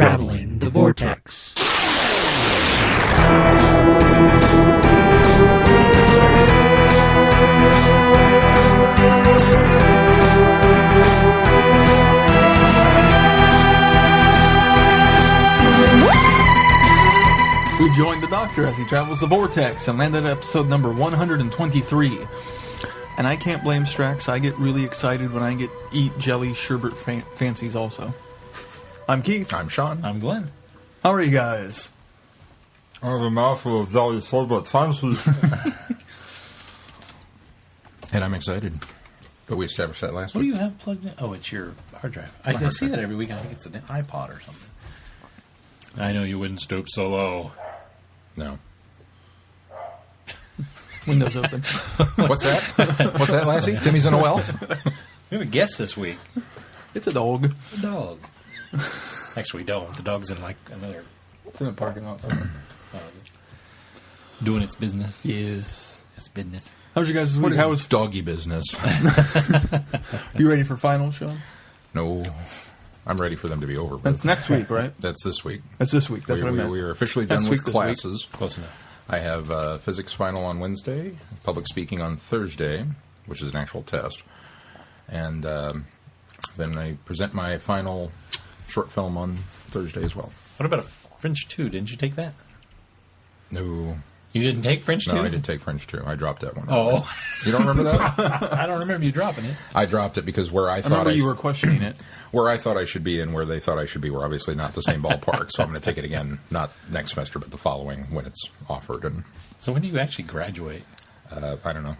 Traveling the Vortex. We joined the Doctor as he travels the Vortex and landed at episode number 123. And I can't blame Strax. I get really excited when I eat jelly sherbet fancies also. I'm Keith. I'm Sean. I'm Glenn. How are you guys? I have a mouthful of jelly sherbet fancies. And I'm excited. But we established that last What week. do you have plugged in? Oh, it's your hard drive. I see that every week. I think it's an iPod or something. I know you wouldn't stoop so low. No. Windows open. What's that? What's that, Lassie? Timmy's in a well? We have a guest this week. It's a dog. A dog. Actually, we don't. The dog's in like another... It's in the parking lot. Doing its business. Yes. It's business. How's your guys' week? What is How was doggy business? you ready for finals, Sean? No. I'm ready for them to be over with. That's next week, right? That's this week. That's this week. That's what I meant. We are officially done Next with week, this classes. Close enough. I have physics final on Wednesday, public speaking on Thursday, which is an actual test. And then I present my final short film on Thursday as well. What about a French 2? Didn't you take that? No. You didn't take French 2? No, I did take French 2. I dropped that one. Oh. You don't remember that? I don't remember you dropping it. I dropped it because where I thought remember you were questioning it. where I thought I should be and where they thought I should be were obviously not the same ballpark. So I'm going to take it again, not next semester, but the following when it's offered. And So when do you actually graduate? I don't know.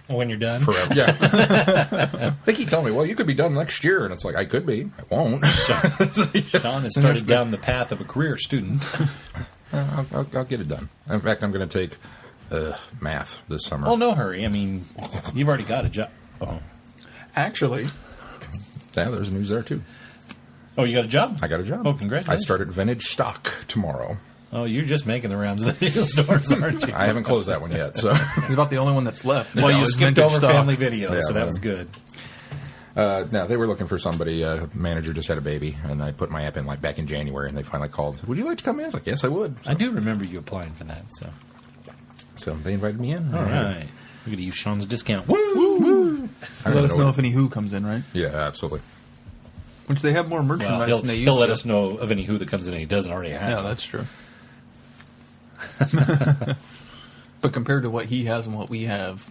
When you're done? Forever. Yeah. They keep telling me, well, you could be done next year. And it's like, I could be. I won't. Sean has started down the path of a career student. I'll get it done. In fact, I'm going to take math this summer. Oh, no hurry. I mean, you've already got a job. Oh. Actually, Yeah, there's news there, too. Oh, you got a job? I got a job. Oh, congratulations. I start at Vintage Stock tomorrow. Oh, you're just making the rounds of the video stores, aren't you? I haven't closed that one yet. So, he's about the only one that's left. Well, you It's skipped vintage over stock. family videos, Yeah, so that well. was good. no, they were looking for somebody. Manager just had a baby, and I put my app in like back in January, and they finally called and said, "Would you like to come in?" I was like, "Yes, I would." So, I do remember you applying for that, so. so they invited me in. All right. We're going to use Sean's discount. Woo! Let us know if any Who comes in, right? Yeah, absolutely. Which they have more merchandise Well, than they used he'll to. let us know of any Who that comes in and he doesn't already have. Yeah, that's true. But compared to what he has and what we have,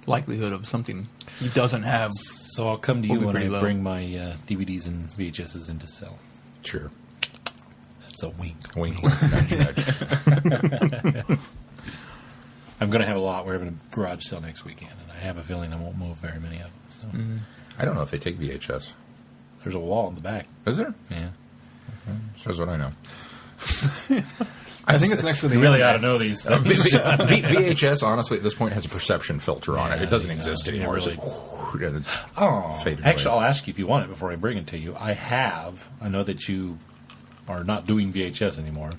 likelihood of something he doesn't have. So I'll come to Will you be when I pretty low. bring my DVDs and VHSs into sell. Sure. That's a wink. Wink, wink, nudge, nudge. I'm going to have a lot. We're having a garage sale next weekend, and I have a feeling I won't move very many of them. So I don't know if they take VHS. There's a wall in the back. Is there? Yeah. Shows what I know. I think it's next to the You really internet. ought to know these things. VHS, honestly, at this point, has a perception filter on it. Yeah, It doesn't yeah, exist it anymore. really- It's like, and it Oh, faded actually, away. I'll ask you if you want it before I bring it to you. I know that you are not doing VHS anymore,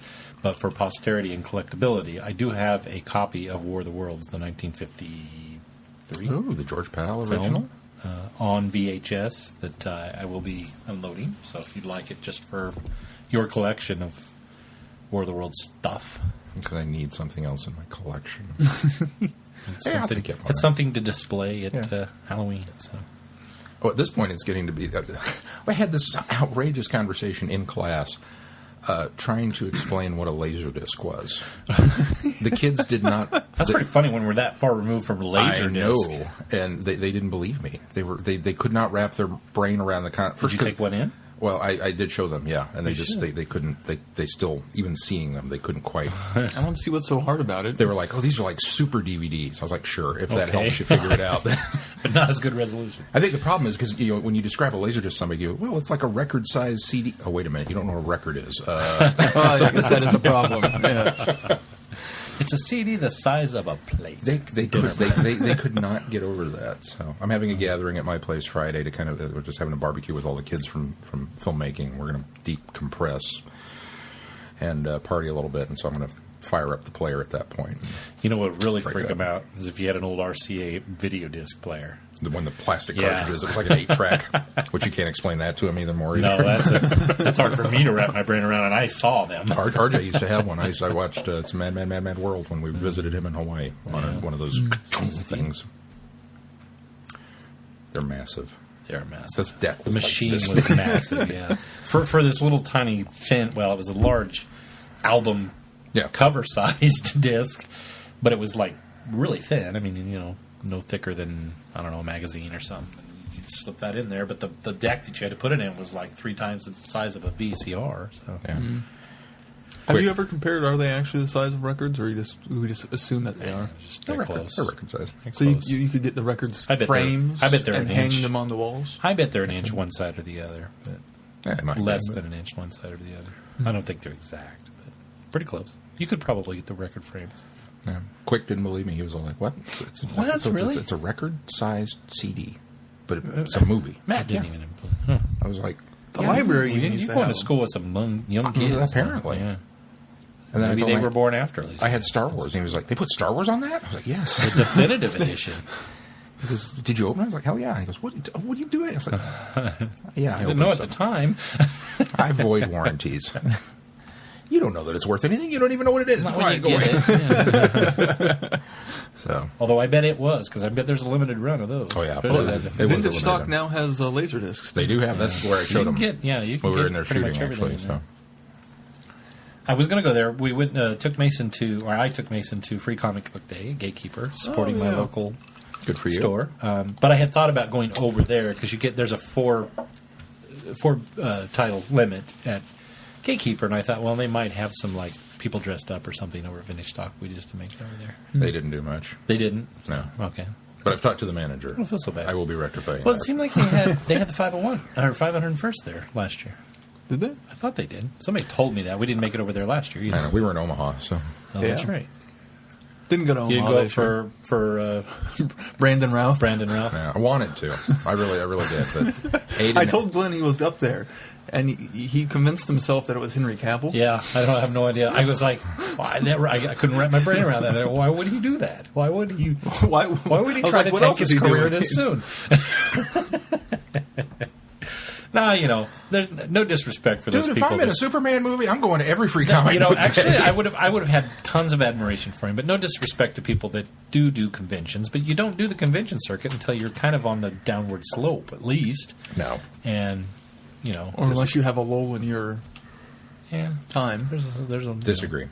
but for posterity and collectability, I do have a copy of War of the Worlds, the 1953 Ooh, the George Powell film, original? on VHS that I will be unloading. So if you'd like it just for your collection of War of the Worlds stuff. Because I need something else in my collection. It's, Yeah, I'll something, take it. it's something to display at Yeah. Halloween. So Oh, at this point, it's getting to be... I had this outrageous conversation in class trying to explain what a Laserdisc was. The kids did not... that's pretty funny when we're that far removed from laser I know, and they didn't believe me. They could not wrap their brain around the... Did you take one in? Well, I did show them, yeah, and they You just should. they couldn't they still, even seeing them, they couldn't quite. I don't see what's so hard about it. They were like, "Oh, these are like super DVDs." I was like, "Sure, if that Okay. helps you figure it out." But not as good resolution. I think the problem is because when you describe a Laserdisc to somebody, you go, "Well, it's like a record-sized CD." Oh, wait a minute, you don't know what a record is. Well, I guess that is a problem. Yeah. It's a CD the size of a plate. They could not get over that. So I'm having a gathering at my place Friday to kind of we're just having a barbecue with all the kids from filmmaking. We're going to decompress and party a little bit, and so I'm going to fire up the player at that point. You know what would really Break freak it up. him out is if you had an old RCA video disc player. The one, the plastic Yeah. cartridges, it was like an 8-track, which you can't explain that to him either more. No, Either. that's hard for me to wrap my brain around, and I saw them. RJ used to have one. I watched It's Mad, Mad, Mad, Mad World when we visited him in Hawaii on one of those things. They're massive. They're massive. This deck The was machine like this was big. massive, yeah. For this little tiny thin, well, it was a large album Yeah. cover-sized disc, but it was like really thin. I mean, you know, no thicker than, I don't know, a magazine or something. You could slip that in there, but the deck that you had to put it in was like 3 times the size of a VCR. So Yeah. Have Quick. you ever compared? Are they actually the size of records, or we just assume that they are? just They're they're record, close. they're record size. They're So close. you could get the records I bet they're- frames I bet they're and an hang inch. them on the walls. I bet they're an inch one side or the other, but Yeah, it might be, less but- than an inch one side or the other. I don't think they're exact, but pretty close. You could probably get the record frames. Yeah. Quick didn't believe me. He was all like, "What? It's Really? It's a record-sized CD, but it's a movie." Matt didn't even input. Huh. I was like, The library even You used to going to have school with some young kids. Apparently. Yeah. and then I Maybe told they him were born after, at least. I had Star Wars, and he was like, "They put Star Wars on that?" I was like, "Yes." The definitive edition. He says, "Did you open it?" I was like, "Hell yeah!" And he goes, "What are you doing?" I was like, "Yeah, I I didn't opened know at the stuff. time. I void warranties." You don't know that it's worth anything. You don't even know what it is. Not All when right, you go get away. it. Yeah. So, Although I bet it was, because I bet there's a limited run of those. Oh, yeah. Especially Well, that it definitive. was Vintage a stock limited. now has laser discs. they do have. That's where I showed You them. can get, yeah, you can when we were get in there pretty much shooting, everything actually. in there. So, I was going to go there. We went, took Mason to, or I took Mason to Free Comic Book Day, Gatekeeper, supporting my yeah. local good for you. store. But I had thought about going over there because there's a four title limit at Gatekeeper, and I thought, well, they might have some like people dressed up or something over at Vintage Stock. We just to make it over there. They didn't do much. They didn't. No. Okay. But I've talked to the manager. I don't feel so bad. I will be rectifying Well, it that. seemed like they had the 501 or 501st there last year. Did they? I thought they did. Somebody told me that. We didn't make it over there last year either. I know, we were in Omaha, so Oh, Yeah. that's right. Didn't go to You Omaha go this year. for Brandon Routh. Brandon Ralph. yeah, I wanted to. I really did. But Aiden, I told Glenn he was up there, and he convinced himself that it was Henry Cavill. Yeah, I have no idea. I was like, well, I couldn't wrap my brain around that. Why would he do that? Why would he? Why Would he I was try like, to what take else is his he career doing? this soon? Nah, there's no disrespect for dude, those if people. I'm in a Superman movie, I'm going to every free comic book Actually, day. I would have had tons of admiration for him, but no disrespect to people that do conventions. But you don't do the convention circuit until you're kind of on the downward slope, at least. No. And Or unless you have a lull in your yeah, time. there's a Disagree.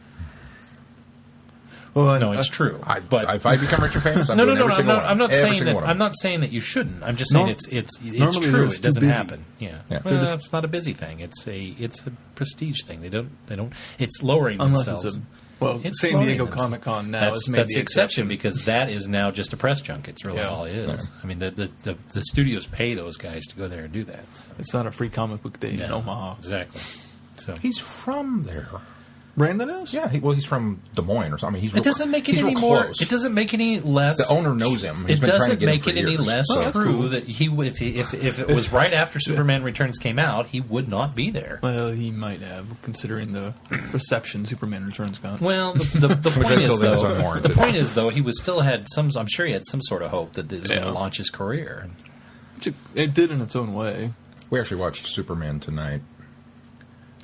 Well, No, it's true. But if I become Richard Famous, I'm No, doing every single I'm not one. Every saying single that. one. I'm not saying that you shouldn't. I'm just saying No. it's Normally true. they're It just too doesn't busy. happen. Yeah, Yeah. Well, They're just- it's not a busy thing. It's a prestige thing. They don't. It's lowering unless themselves. it's a It's San lowering Diego themselves. Comic Con now That's has made the exception because that is now just a press junket. It's really Yeah. all it is. Yeah. I mean, the studios pay those guys to go there and do that. So. It's not a free comic book day in No, Omaha. exactly. So He's from there. Brandon is? Yeah, he's from Des Moines or something. He's it doesn't make it he's any real more. close. It doesn't make it any less. The owner knows him. He's It been trying to doesn't get him make for it any years. less Oh, that's true cool. that if it was right after Superman Returns came out, he would not be there. Well, he might have, considering the reception Superman Returns got. Well, the point I is still think is though, unwarranted. the point is though, he was still had some. I'm sure he had some sort of hope that it was going Yeah. to launch his career. It did in its own way. We actually watched Superman tonight.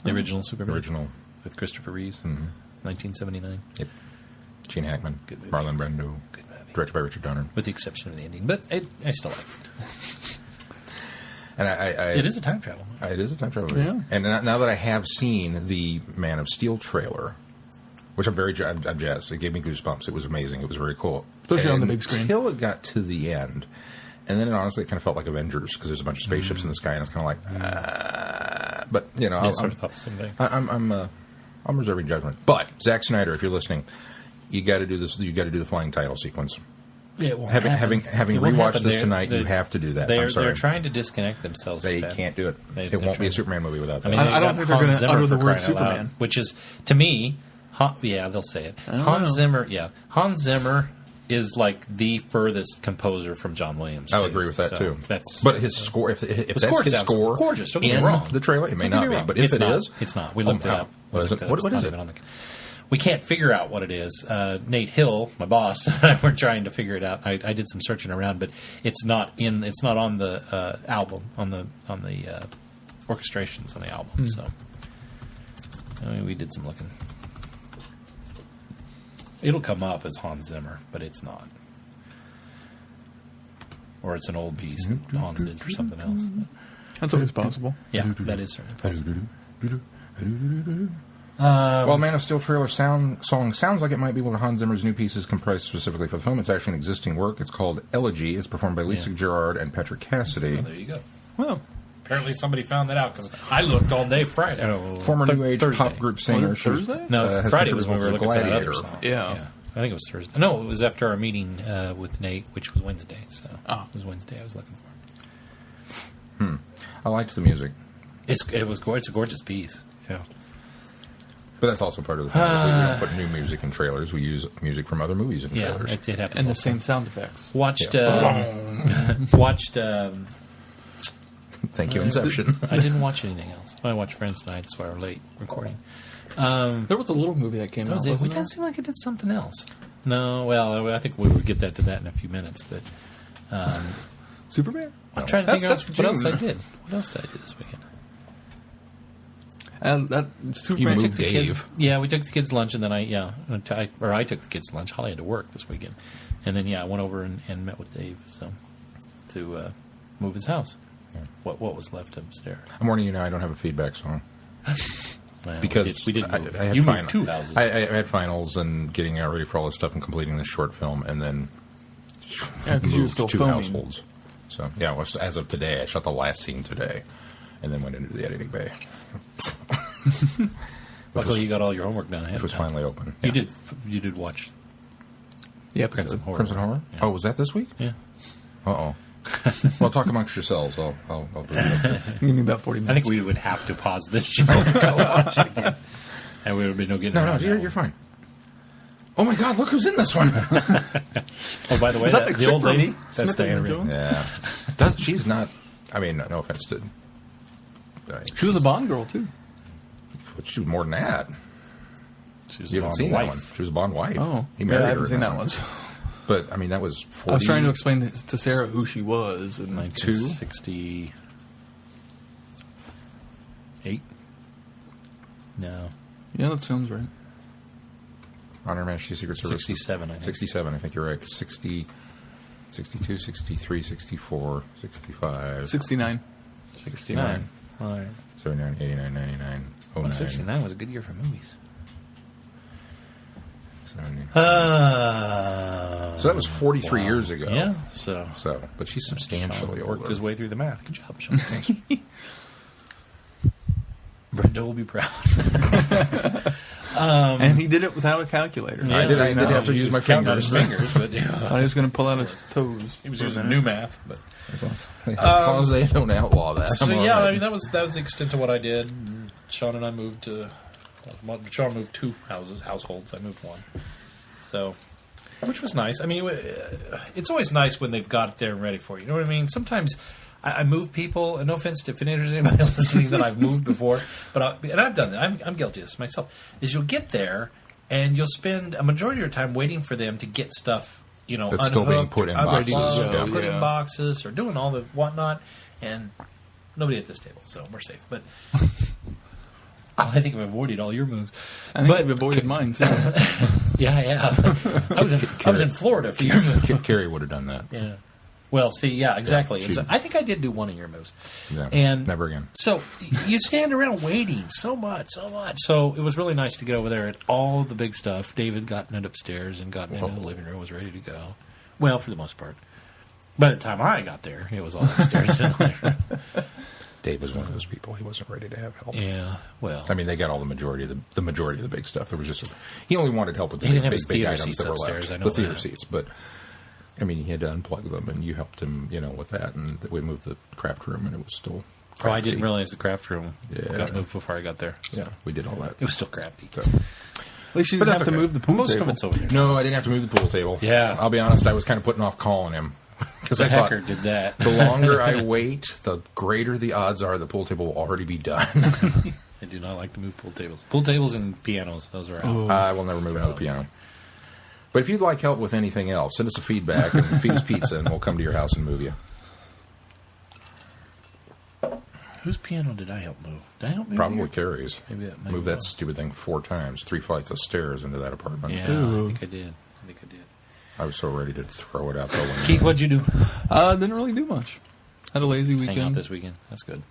The original Superman Original. with Christopher Reeves, Mhm. 1979, Yep. Gene Hackman. Good movie. Marlon Brando. Good movie. Directed by Richard Donner. with the exception of the ending, but I still like it. And It is a time travel movie. It is a time travel movie. Yeah. And now that I have seen the Man of Steel trailer, which I'm jazzed. It gave me goosebumps. It was amazing. It was very cool. Especially on the big screen. Until it got to the end. And then it honestly kind of felt like Avengers because there's a bunch of spaceships in the sky and it's kind of like, but I sort of thought the same thing. I'm reserving judgment. But Zack Snyder, if you're listening, you got to do this. You got to do the flying title sequence. It won't Having happen. It won't rewatched happen. this They're- tonight, you they're- have to do that. They're I'm sorry. trying to disconnect themselves. They with that. can't do it. They're It won't be a trying- Superman movie without that. I mean, I they've don't got think they're Hans gonna Zimmer utter the for word crying out loud, Superman. which is to me, yeah, they'll say it. don't Hans know. Zimmer, yeah, Hans Zimmer is like the furthest composer from John Williams. I'll too. agree with that So too. That's but his score, if that's score his sounds score, gorgeous, don't get me in wrong. the trailer, it may Don't get not me be. wrong. But if It's it not. is, It's not. We looked it wow. up. What is it? It's What not is it? even on the- we can't figure out what it is. Nate Hill, my boss, and I were trying to figure it out. I did some searching around, but it's not on the album, on the orchestrations on the album. So we did some looking. It'll come up as Hans Zimmer, but it's not. Or it's an old piece that Hans did for something else. But, That's always possible. yeah, that is certainly possible. Well, Man of Steel trailer song sounds like it might be one of Hans Zimmer's new pieces comprised specifically for the film. It's actually an existing work. It's called Elegy. It's performed by Lisa Gerrard and Patrick Cassidy. Oh, there you go. Well, Apparently somebody found that out because I looked all day Friday. Former New Age Thursday. pop group singer. Was it Thursday? No, has Friday was when we were contributed looking for that Gladiator. other song. Yeah. I think it was Thursday. No, it was after our meeting with Nate, which was Wednesday. So Oh. it was Wednesday I was looking for. I liked the music. It's a gorgeous piece. Yeah. But that's also part of the thing. Is we don't put new music in trailers. We use music from other movies in Yeah, trailers. it happens. And the also. same sound effects. Watched. Thank you, Inception. I didn't watch anything else. I watched Friends tonight. That's why we're late recording. There was a little movie that came out. We Wasn't didn't there? seem like it did something else. No, well, I think we would get to that in a few minutes. But Superman? I'm trying to think That's of what else June. I did. What else did I do this weekend? And that Superman. moved Took the kids, Dave. yeah, we took the kids lunch, and then I took the kids lunch. Holly had to work this weekend, and then I went over and met with Dave to move his house. What was left upstairs? I'm warning you now, I don't have a feedback song. Well, Because we did move. I had You final- moved 2 houses. I had finals and getting ready for all this stuff and completing this short film, and then Yeah, 'cause you were moved still 2 filming. households. So yeah, well, as of today, I shot the last scene today, and then went into the editing bay, Luckily, you got all your homework done ahead which was of time. finally open. You Yeah. did watch The Crimson episode. Horror. Crimson Horror. Yeah. Oh, was that this week? Yeah. Uh-oh. Well, talk amongst yourselves. I'll do it. Give me about 40 minutes. I think we would have to pause this show and go watch it again, and we would be no getting. No, around that you're one. fine. Oh my God! Look who's in this one. Oh, by the way, Is that the chick old from lady? That's Smith and Diana Jones? Rigg. Yeah. She's not? I mean, no offense to. She was a Bond girl, too. She was more than that. She was You a haven't Bond seen wife. that one. She was a Bond wife. Oh. He Yeah, married I her haven't in seen that one. one. But I mean, that was 40. I was trying to explain to Sarah who she was. And 1968. No, yeah, that sounds right. On Her Majesty's Secret Service. 67. I think. 67, I think you're right. 60, 62, 63, 64, 65, 69. 69. All right. 79, 89, 99, 09, Well, 69 was a good year for movies. 70. So So that was 43 years ago. Yeah. So But she's substantially Sean older. worked his way through the math. Good job, Sean. Brenda will be proud. And he did it without a calculator. I did have to He use was my counting on fingers. his fingers, but I thought he was going to pull out his toes. he was for a using minute. new math. But As long as they don't outlaw that. so I'm all yeah, right. I mean that was the extent of what I did. And Sean and I moved to. Sean moved 2 households. I moved 1. So, which was nice. I mean, it's always nice when they've got it there and ready for you. You know what I mean? Sometimes I move people, and no offense if there's anybody listening that I've moved before, but and I've done that. I'm guilty of this myself. Is you'll get there and you'll spend a majority of your time waiting for them to get stuff, That's still being put in boxes. unplugged, Yeah. put in boxes, or doing all the whatnot, and nobody at this table, so we're safe. But I think I've avoided all your moves. I think But- you've avoided mine, too. Yeah, I have. I was in Florida for your move. Carrie would have done that. Yeah. Well, see, yeah, exactly. Yeah, And so I think I did do one of your moves. Yeah, And never again. So you stand around waiting so much. So it was really nice to get over there at all the big stuff. David gotten it upstairs and gotten into the living room, was ready to go. Well, for the most part. By the time I got there, it was all upstairs in the living room. Dave was one of those people. He wasn't ready to have help. Yeah, well. I mean, they got all the majority of the majority of the big stuff. There was just he only wanted help with the He didn't big, have his big theater items seats that were upstairs, left. I know The theater that. seats, but I mean, he had to unplug them, and you helped him, with that. And we moved the craft room, and it was still. Oh, I didn't crafty. realize the craft room Yeah. got moved before I got there. So Yeah, we did all that. it was still crafty. So. At least you But didn't that's have to okay. move the pool Most table. of it's over there. No, I didn't have to move the pool table. Yeah. I'll be honest. I was kind of putting off calling him because The I thought hacker did that. the longer I wait, the greater the odds are the pool table will already be done. I do not like to move pool tables. Pool tables and pianos, those are out. Oh. I will never move another piano. But if you'd like help with anything else, send us a feedback and feed us pizza, and we'll come to your house and move you. Whose piano did I help move? Did I help move Probably yours? Carrie's. Maybe that Move that stupid thing 4 times, 3 flights of stairs into that apartment. Yeah, Ooh. I think I did. I was so ready to throw it out the window. Keith, what'd you do? Didn't really do much. Had a lazy Hang out weekend. this weekend. That's good.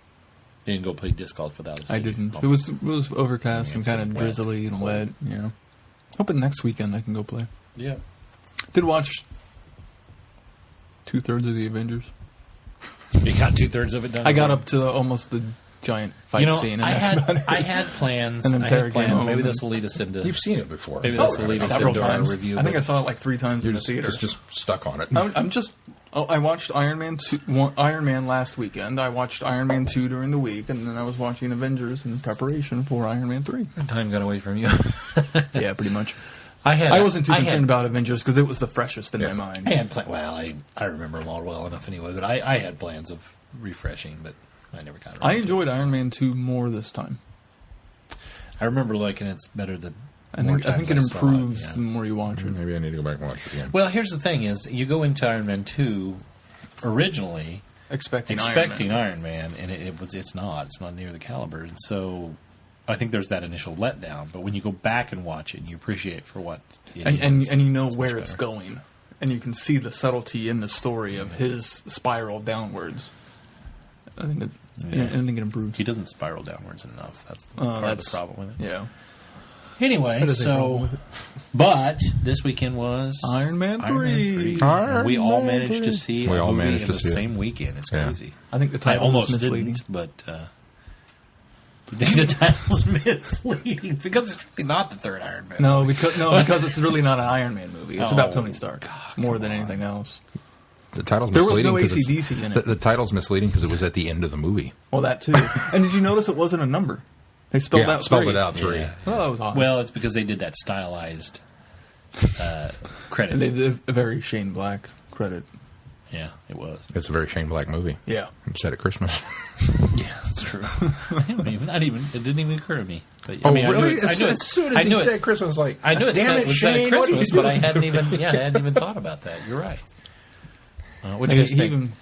You didn't go play disc golf for that. I didn't. Oh. It was overcast Yeah, and it's kind of wet. drizzly and wet. Yeah. Hoping next weekend I can go play. Yeah. Did watch 2/3 of the Avengers. You got 2/3 of it done? I got up to almost the giant fight scene, and I that's had about it. I had plans. And then I had Sarah came plans. home Maybe and- this will lead us into. You've seen it before. Maybe this will lead us several into times. our review. I think I but- saw it like 3 times You're in the theater. just stuck on it. I'm just. Oh, I watched Iron Man 2, Iron Man last weekend. I watched Iron Man 2 during the week, and then I was watching Avengers in preparation for Iron Man 3. Time got away from you. Yeah, pretty much. I wasn't too concerned about Avengers because it was the freshest in my mind. I had well, I remember them all well enough anyway. But I had plans of refreshing, but I never got around. I to enjoyed it. Iron Man 2 more this time. I remember liking it's better than. I more think times it I saw improves yeah. the more you watch it. Maybe I need to go back and watch it again. Well, here's the thing: is you go into Iron Man 2 originally Expecting Iron Man, and it's not near the caliber, and so I think there's that initial letdown. But when you go back and watch it, and you appreciate for what it is, and you know it's where much it's better. going, and you can see the subtlety in the story of his spiral downwards. I think it improves. He doesn't spiral downwards enough. That's part of the problem with it. Yeah. Anyway, That is a problem so with it. but this weekend was Iron Man 3. And we all Iron Man managed to 3. see We a all movie managed in to the see it. same weekend. It's Yeah. crazy. I think the I title almost is misleading. didn't, but you think the title's misleading because it's really not the third Iron Man. No, because it's really not an Iron Man movie. It's about Oh, Tony Stark more than anything else. The title's There was misleading. no 'cause it's- AC/DC in it. The title's misleading because it was at the end of the movie. Well, that too. And did you notice it wasn't a number? They spelled out spelled 3. it out 3. Yeah. Oh, that was odd. Well, it's because they did that stylized credit. and they did a very Shane Black credit. Yeah, it was. It's a very Shane Black movie. Yeah. It's set at Christmas. Yeah, that's true. It didn't even occur to me. But, Oh, I mean, really? I knew it, As soon I as he knew it. said Christmas, like, I knew it damn said, it, was said Shane, at what are you Christmas, but I doing hadn't to even, me? I hadn't even thought about that. You're right. What do Like, you think?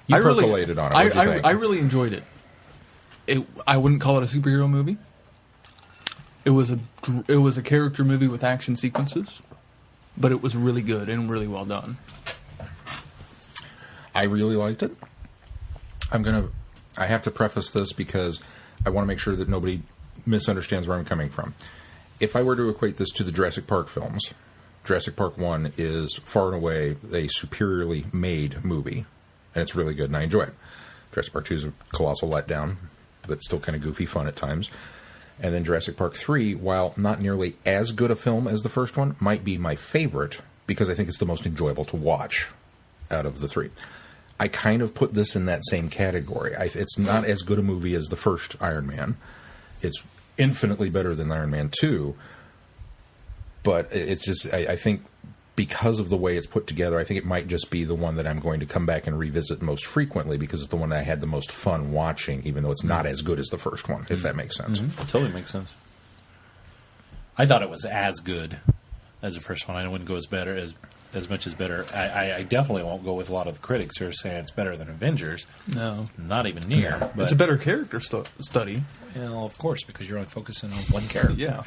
You I really- percolated on it. What'd you think? I really enjoyed it. I wouldn't call it a superhero movie. It was a character movie with action sequences, but it was really good and really well done. I really liked it. I have to preface this because I want to make sure that nobody misunderstands where I'm coming from. If I were to equate this to the Jurassic Park films, Jurassic Park 1 is far and away a superiorly made movie, and it's really good, and I enjoy it. Jurassic Park 2 is a colossal letdown, but still kind of goofy fun at times. And then Jurassic Park 3, while not nearly as good a film as the first one, might be my favorite because I think it's the most enjoyable to watch out of the 3. I kind of put this in that same category. It's not as good a movie as the first Iron Man. It's infinitely better than Iron Man 2. But it's just, I think because of the way it's put together, I think it might just be the one that I'm going to come back and revisit most frequently because it's the one I had the most fun watching, even though it's not as good as the first one, if that makes sense. Mm-hmm. Totally makes sense. I thought it was as good as the first one. I wouldn't go as much as better. I definitely won't go with a lot of the critics who are saying it's better than Avengers. No, Not even near. But, it's a better character study. Well, of course, because you're only focusing on one character. Yeah.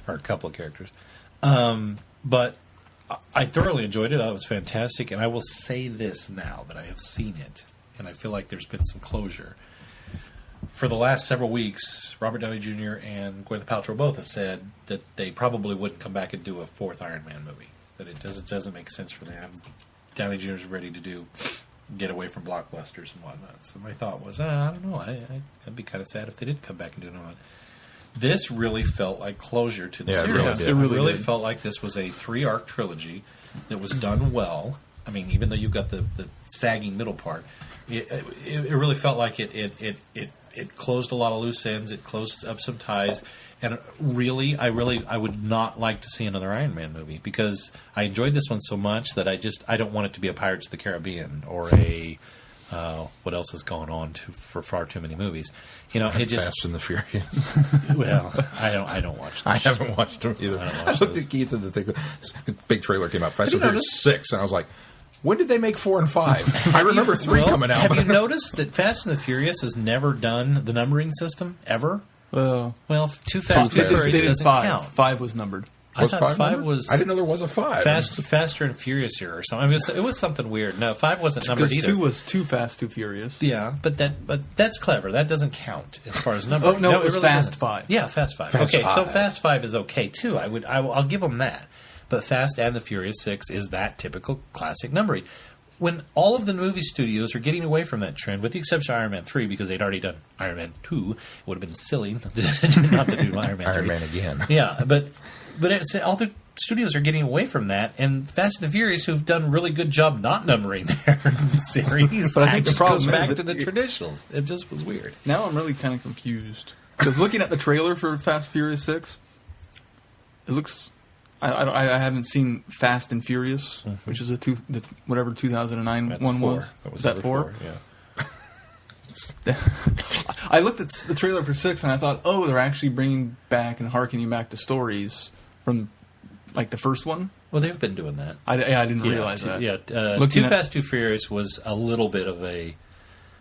Or a couple of characters. But I thoroughly enjoyed it. It was fantastic. And I will say this now that I have seen it, and I feel like there's been some closure. For the last several weeks, Robert Downey Jr. and Gwyneth Paltrow both have said that they probably wouldn't come back and do a fourth Iron Man movie. That it doesn't make sense for them. Downey Jr. is ready to get away from blockbusters and whatnot. So my thought was, I don't know. I'd be kind of sad if they did come back and do another one. This really felt like closure to the Yeah, it series. really did. It really did. felt like this was a 3-arc trilogy that was done well. I mean, even though you've got the sagging middle part, it really felt like it closed a lot of loose ends. It closed up some ties. And really, I would not like to see another Iron Man movie because I enjoyed this one so much that I don't want it to be a Pirates of the Caribbean or a what else is going on for far too many movies. You know, it just Fast and the Furious. well, I don't watch those. I haven't watched them either. I I looked at Keith and the big trailer came out. Fast and you Furious 6, and I was like, when did they make 4 and 5? I remember 3 coming out. Have you noticed that Fast and the Furious has never done the numbering system ever? Well, Too Fast, Too Furious they did doesn't 5. count. 5 was numbered. Was I thought 5 numbered? was. I didn't know there was a 5. Faster and Furious or something. I mean, it was something weird. No, 5 wasn't numbered Because either. 2 was Too Fast, Too Furious. Yeah, but that's clever. That doesn't count as far as numbering. Oh, no, it was Fast doesn't. 5. Yeah, Fast 5. Fast okay, 5. so Fast 5 is okay too. I'll give them that. But Fast and the Furious 6 is that typical classic numbering. When all of the movie studios are getting away from that trend, with the exception of Iron Man 3, because they'd already done Iron Man 2, it would have been silly not to do Iron Man 3. Iron Man again. Yeah, but all the studios are getting away from that, and Fast and the Furious, who've done a really good job not numbering their series, But I think the just problem goes back is to the traditionals. It just was weird. Now I'm really kind of confused. Because looking at the trailer for Fast Furious 6, it looks... I haven't seen Fast and Furious, which is whatever 2009 That's one 4. was. That Was that number 4? Yeah. I looked at the trailer for 6 and I thought, oh, they're actually bringing back and harkening back to stories from like the first one. Well, they've been doing that. I didn't realize that. Yeah, Looking Too at- Fast, Too Furious was a little bit of a...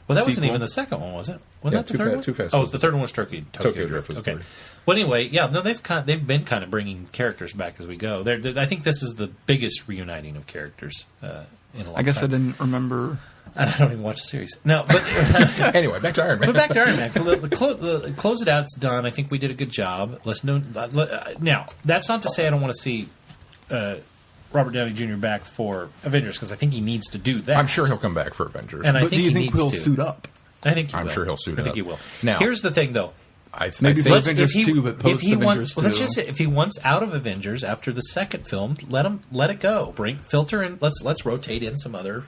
Well, that wasn't Sequel. even the second one, was it? Wasn't that the Too third Fa- one? Too Fast Oh, was the the third one was Tokyo Drift was the okay. third. Well, anyway, yeah, no, they've been kind of bringing characters back as we go. I think this is the biggest reuniting of characters in a long time. I guess I didn't remember. I don't even watch the series. No, but Anyway, back to Iron Man. but back to Iron Man. Close it out. It's done. I think we did a good job. Now, that's not to say I don't want to see Robert Downey Jr. back for Avengers, because I think he needs to do that. I'm sure he'll come back for Avengers. And I But think do you he think needs he'll to. suit up? I think he I'm will. sure he'll suit I think up. he will. Now- Here's the thing, though. Maybe for Let's- Avengers if he- 2, but if post he Avengers wants, 2. let's just say, if he wants out of Avengers after the second film, let it go. Filter in. Let's rotate in some other.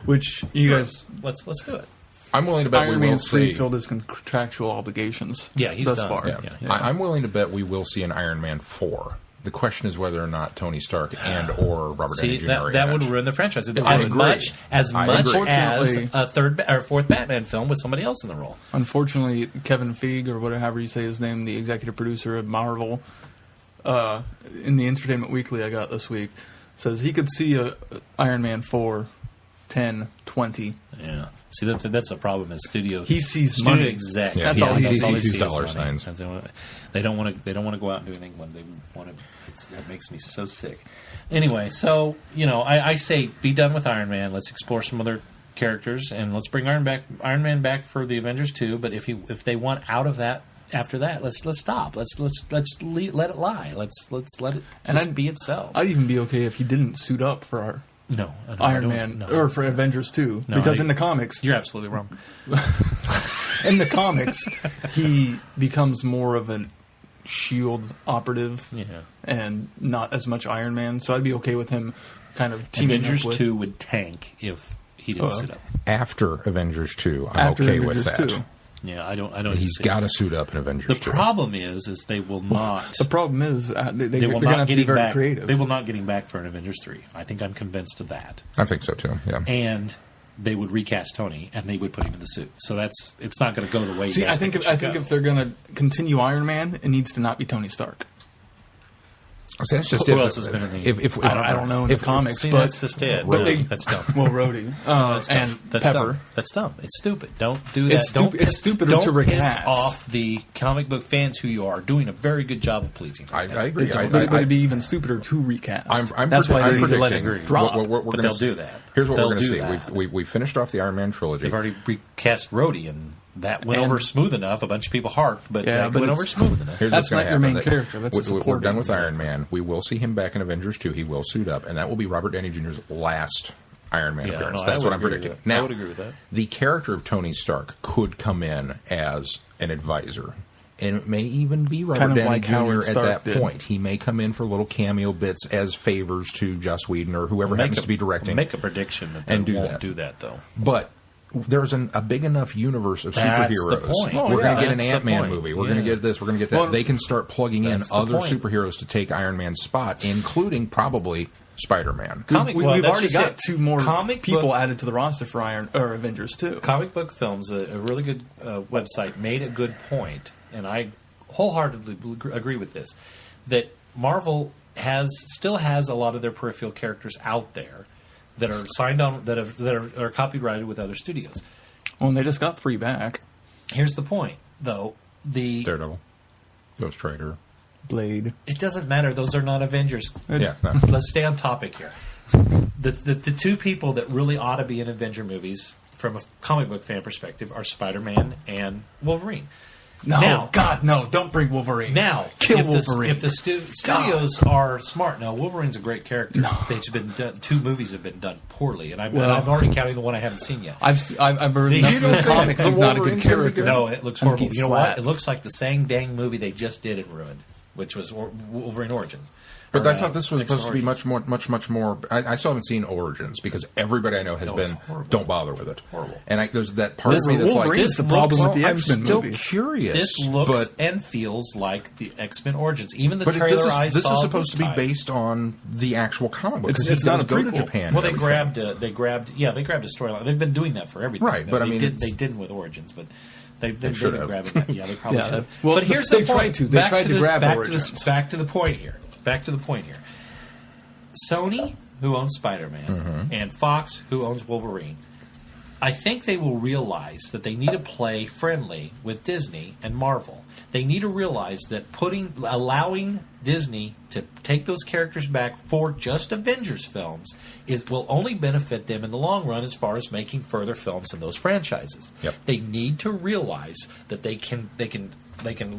Which you guys, Let's do it. I'm willing to bet Iron we will Man's see. fulfilled his contractual obligations. Yeah, he's thus done. far. Yeah. I'm willing to bet we will see an Iron Man 4. The question is whether or not Tony Stark and or Robert Downey See, Jr. are that in would it. ruin the franchise as agree. much I as agree. Unfortunately- a third or fourth Batman film with somebody else in the role. Unfortunately, Kevin Feige, or whatever you say his name, the executive producer of Marvel, in the Entertainment Weekly I got this week, says he could see a Iron Man 4, 10, 20. Yeah. See, that's the problem. Is studios. He sees studio money. execs. Yeah, that's all he sees. He sees is dollar money. signs. They don't want to go out and do anything when they want to. That makes me so sick. Anyway, so I say be done with Iron Man. Let's explore some other characters, and let's bring Iron Man back for the Avengers 2. But if they want out of that after that, let's stop. Let's let it lie. Let's let it just be itself. I'd even be okay if he didn't suit up for our No, Iron Man or for Avengers 2, No, because in the comics, you're absolutely wrong. in the comics, he becomes more of a SHIELD operative, Yeah. and not as much Iron Man. So I'd be okay with him kind of teaming Avengers up with 2 would tank if he didn't suit up. After Avengers 2, I'm after okay Avengers with that. 2. Yeah, I don't. He's see got it. to suit up in Avengers The 2. problem is they will not. The problem is they're They going will to not have to be getting very back. creative. They will not getting back for an Avengers 3. I think I'm convinced of that. I think so too. Yeah. And they would recast Tony, and they would put him in the suit. So it's not going to go the way. See, you I guys think it should go. if they're going to continue Iron Man, it needs to not be Tony Stark. See, that's just Who it. else has been in the? If I don't know in the comics, See, but that's just it. but No, they that's dumb. well, Rhodey That's dumb. and That's Pepper. Dumb. That's dumb. It's stupid. Don't do that. It's Don't stupid- it's stupider don't to recast. piss off the comic book fans who you are doing a very good job of pleasing. I agree. But it'd be even stupider to recast. That's why they need to let predicting. it drop. We're But gonna they'll see- do that. Here's what They'll we're going to do see. that. We finished off the Iron Man trilogy. They've already recast Rhodey, and that went And- over smooth enough. A bunch of people harked, but Yeah, that but went over it's- smooth enough. Here's That's what's gonna not your main happen. character. That's a We're supporting. done with Iron Man. We will see him back in Avengers 2. He will suit up, and that will be Robert Downey Jr.'s last Iron Man Yeah, appearance. no, I That's would what I'm agree with predicting. that. I Now, would agree with that. the character of Tony Stark could come in as an advisor. And it may even be Robert Kind of Downey like Jr. Howard at Stark that did. point. He may come in for little cameo bits as favors to Joss Whedon or whoever happens to be directing. Make a prediction that they and do won't that. do that, though. But there's a big enough universe of That's the superheroes. point. Oh, We're yeah, going to get an that's the Ant-Man point. movie. We're Yeah. going to get this. We're going to get that. Well, They can start plugging in that's the other point. superheroes to take Iron Man's spot, including probably Spider-Man. We've that's already just got it. 2 more Comic people book- added to the roster for Avengers too. Comic Book Films, a really good website, made a good point, and I wholeheartedly agree with this, that Marvel still has a lot of their peripheral characters out there that are signed on, that are copyrighted with other studios. Well, and they just got 3 back. Here's the point, though. Daredevil, Ghost Rider. Blade. It doesn't matter. Those are not Avengers. Yeah. No. Let's stay on topic here. The 2 people that really ought to be in Avenger movies, from a comic book fan perspective, are Spider-Man and Wolverine. No, Now- God, no! Don't bring Wolverine. Now, kill if Wolverine. if the studios are smart, now Wolverine's a great character. No. They've been done, 2 movies have been done poorly, and I'm Well- already counting the one I haven't seen yet. I've heard The enough hero of his thing, comics. the He's not a good Wolverine's gonna be character. good. No, it looks I think horrible. he's You know flat. what? It looks like the same dang movie they just did and ruined, which was Wolverine Origins. But Or, I thought this was X-Men supposed to be Origins. much more. I still haven't seen Origins because everybody I know has No, it's been horrible. don't bother with it. Horrible. And there's that part This of me that's Wolverine like, is the problem with the I'm X-Men still movies. curious. This looks but and feels like the X-Men Origins. Even the but trailer I this saw is supposed to be time. based on the actual comic book. It's- 'cause he it's not does a go to prequel. Japan. Well, and they everything. grabbed a storyline. They've been doing that for everything. Right, but I mean, they didn't with Origins, but they've should been have. grabbing that. Yeah, they probably Yeah, should. well, but here's they the point. tried to. They tried to grab Origins. Back to the point here. Back to the point here. Sony, who owns Spider-Man, and Fox, who owns Wolverine, I think they will realize that they need to play friendly with Disney and Marvel. They need to realize that allowing Disney to take those characters back for just Avengers films will only benefit them in the long run as far as making further films in those franchises. Yep. They need to realize that they can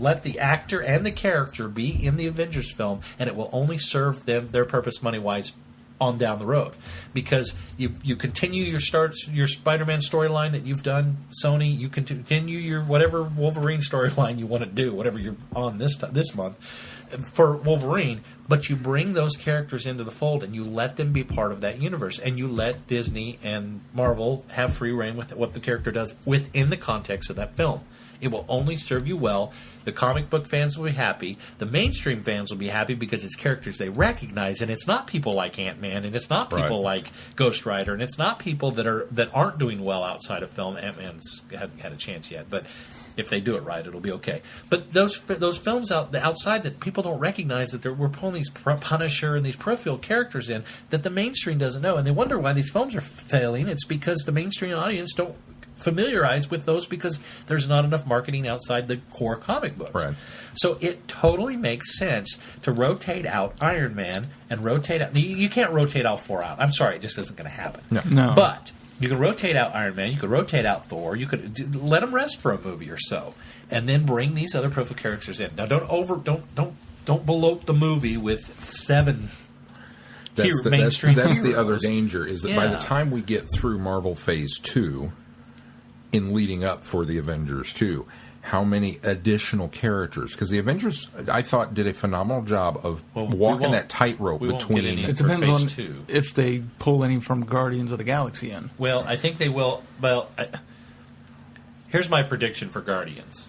let the actor and the character be in the Avengers film, and it will only serve them their purpose money wise on down the road, because you continue your Spider-Man storyline that you've done, Sony. You can continue your whatever Wolverine storyline you want to do, whatever you're on this month for Wolverine, but you bring those characters into the fold and you let them be part of that universe, and you let Disney and Marvel have free reign with what the character does within the context of that film. It will only serve you well. The comic book fans will be happy. The mainstream fans will be happy because it's characters they recognize, and it's not people like Ant-Man, and it's not people like Ghost Rider, and it's not people that aren't doing well outside of film. Ant-Man's hasn't had a chance yet, but if they do it right, it'll be okay. But those films outside that people don't recognize, that we're pulling these Punisher and these peripheral characters in that the mainstream doesn't know, and they wonder why these films are failing. It's because the mainstream audience don't familiarize with those because there's not enough marketing outside the core comic books. Right. So it totally makes sense to rotate out Iron Man and rotate out. You can't rotate all 4 out. I'm sorry, it just isn't going to happen. No. But you can rotate out Iron Man. You could rotate out Thor. You could let them rest for a movie or so, and then bring these other peripheral characters in. Now, don't bloat the movie with 7. That's mainstream the heroes. other danger, is that by the Yeah. time we get through Marvel Phase 2, in leading up for the Avengers 2, how many additional characters? Because the Avengers, I thought, did a phenomenal job of walking that tightrope we won't get between... any- It for depends phase on 2. if they pull any from Guardians of the Galaxy in. Well, I think they will. Well, here's my prediction for Guardians.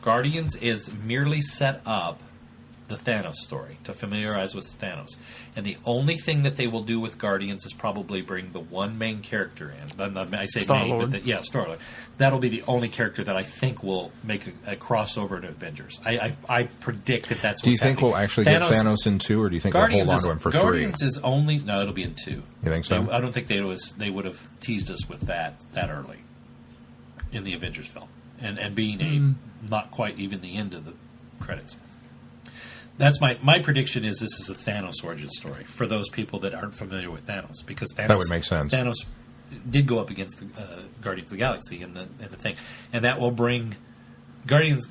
Guardians is merely set up the Thanos story to familiarize with Thanos, and the only thing that they will do with Guardians is probably bring the one main character in. I say Star-Lord. main, but Star-Lord. That'll be the only character that I think will make a crossover to Avengers. I predict that that's. Do you what's think happening. we'll actually get Thanos in 2, or do you think they'll hold on to him for 3? Guardians is only it'll be in 2. You think so? I don't think they would have teased us with that early in the Avengers film, and being not quite even the end of the credits. That's my prediction. Is this is a Thanos origin story for those people that aren't familiar with Thanos, because Thanos, That would make sense. Thanos did go up against the Guardians of the Galaxy in the thing, and that will bring Guardians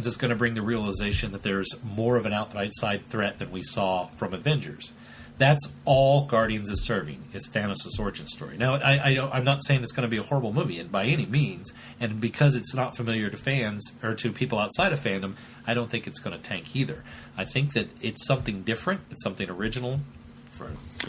is going to bring the realization that there's more of an outside threat than we saw from Avengers. That's all Guardians is serving, is Thanos' origin story. Now, I'm not saying it's going to be a horrible movie, and by any means, and because it's not familiar to fans or to people outside of fandom, I don't think it's going to tank either. I think that it's something different, it's something original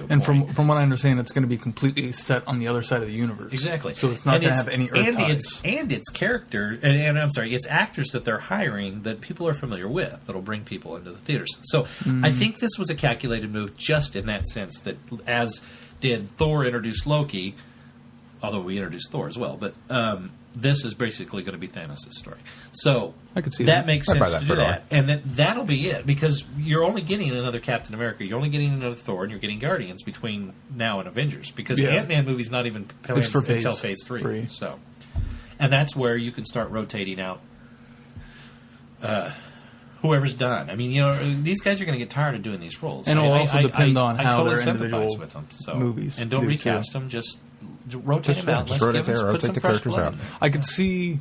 And from what I understand, it's going to be completely set on the other side of the universe. Exactly. So it's not going to have any Earth ties. And it's character, and I'm sorry, it's actors that they're hiring that people are familiar with that'll bring people into the theaters. So I think this was a calculated move just in that sense that as did Thor introduce Loki, although we introduced Thor as well, but this is basically going to be Thanos' story. So I could see that makes sense to do pretty that. And that'll be it, because you're only getting another Captain America, you're only getting another Thor, and you're getting Guardians between now and Avengers, because the Ant-Man movie's not even planned until Phase 3. So, and that's where you can start rotating out whoever's done. I mean, these guys are going to get tired of doing these roles. And it'll also depend on how totally their individual with them, movies and don't do, recast them, just rotate them out. Just rotate the characters out. I could see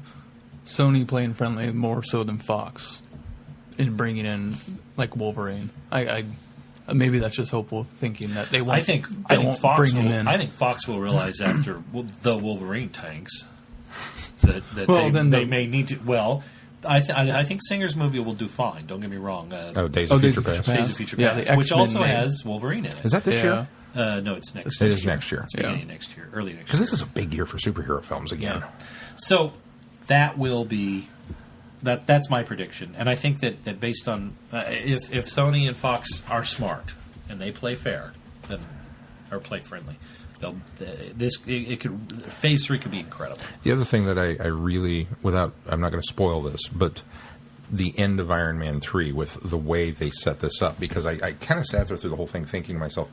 Sony playing friendly more so than Fox in bringing in like Wolverine. I maybe that's just hopeful thinking that they won't. I think Fox bring him in. I think Fox will realize after the Wolverine tanks that they may need to. Well, I think Singer's movie will do fine. Don't get me wrong. Days of Future Past. Days of Future Past, which also has Wolverine in it. Is that this year? No, it's next. It is next year. It's beginning next year, early next year. Because this is a big year for superhero films again. Yeah. So that will be that's my prediction, and I think that based on if Sony and Fox are smart and they play fair, then or play friendly, Phase 3 could be incredible. The other thing that I really, I'm not going to spoil this, but the end of Iron Man 3 with the way they set this up, because I kind of sat there through the whole thing thinking to myself,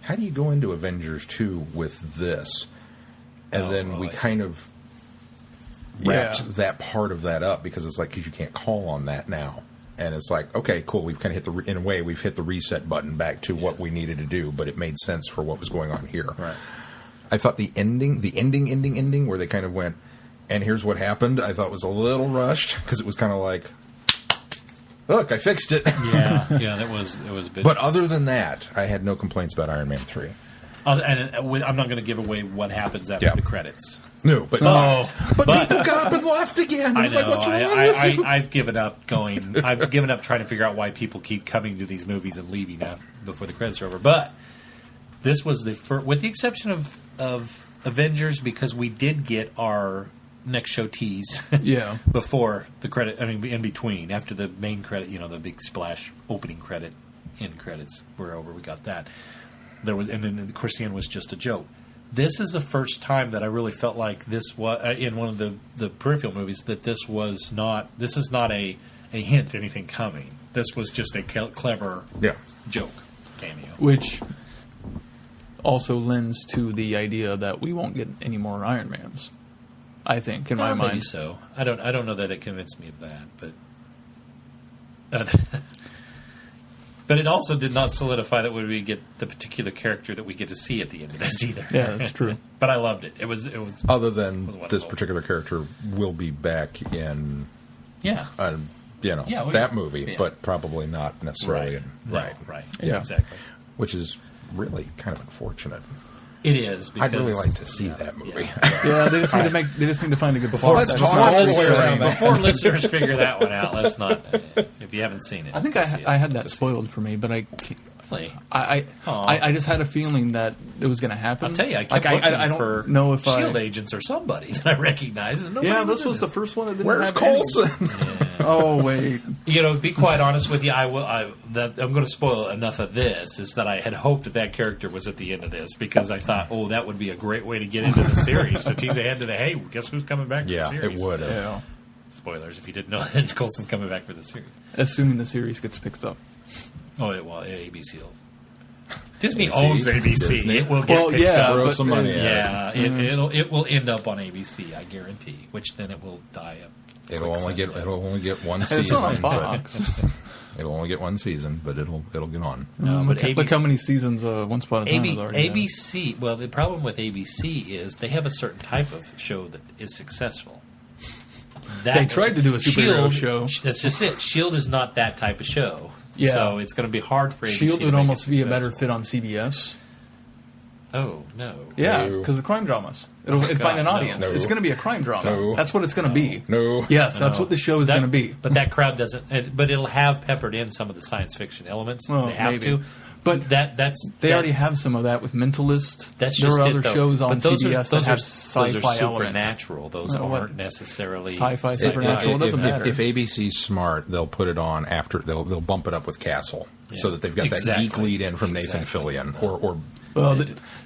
how do you go into Avengers 2 with this? And then we kind of wrapped that part of that up, because it's like, because you can't call on that now. And it's like, okay, cool, we've kind of hit in a way, we've hit the reset button back to what we needed to do, but it made sense for what was going on here. Right. I thought the ending, where they kind of went, and here's what happened, I thought was a little rushed, because it was kind of like, look, I fixed it. Yeah, it was a bit. But other than that, I had no complaints about Iron Man 3. And I'm not going to give away what happens after the credits. No, but people got up and left again. I know. Like, what's wrong with you? I've given up going. I've given up trying to figure out why people keep coming to these movies and leaving before the credits are over. But this was the first, with the exception of Avengers, because we did get our next show tease. Before the credit. I mean, in between, after the main credit, the big splash opening credit, end credits were over. We got that. There was, and then of course the end was just a joke. This is the first time that I really felt like this was in one of the peripheral movies that this is not a hint to anything coming. This was just a clever joke cameo, which also lends to the idea that we won't get any more Iron Mans. I think in my mind, maybe so. I don't know that it convinced me of that, but. But it also did not solidify that we get the particular character that we get to see at the end of this either. Yeah, that's true. But I loved it. It was other than this particular character will be back in that movie, but probably not necessarily right. Yeah, exactly. Which is really kind of unfortunate. It is. Because, I'd really like to see that movie. Yeah, they just need to find a good before. Let's talk all the way around before listeners figure that one out. Let's not. If you haven't seen it, I think I had that spoiled for me, but I just had a feeling that it was going to happen. I'll tell you, I kept looking for S.H.I.E.L.D. agents or somebody that I recognized. This was the first one that didn't Where's have Coulson? Oh, wait. To be quite honest with you, I'm going to spoil enough of this, is that I had hoped that character was at the end of this, because I thought, that would be a great way to get into the series, to tease ahead to hey, guess who's coming back to the series? Yeah, it would have. Yeah. Spoilers, if you didn't know that Coulson's coming back for the series. Assuming the series gets picked up. Oh, ABC will. Disney owns ABC. Disney. It will get picked up. Throw some money at it. It will end up on ABC, I guarantee. Which then it will die up. It'll only get one season. It's on Fox. It'll only get one season, but it'll get on. No, but look how many seasons Once Upon a Time has already ABC. Had. Well, the problem with ABC is they have a certain type of show that is successful. They tried to do a superhero show. That's just it. S.H.I.E.L.D. is not that type of show. Yeah. So it's going to be hard for ABC S.H.I.E.L.D. would almost be a better fit on CBS. Oh, no. Yeah, because the crime dramas. It'll find an audience. No. It's going to be a crime drama. No. That's what it's going to be. No. Yes, that's what the show is going to be. But that crowd doesn't... But it'll have peppered in some of the science fiction elements. Well, they have maybe. to. But they already have some of that with Mentalist. That's there just are other though. shows on But CBS that have those sci-fi are elements. supernatural. Those aren't necessarily sci-fi supernatural. It doesn't matter. If ABC's smart, they'll put it on after they'll bump it up with Castle, so that they've got that geek lead in from Nathan Fillion, or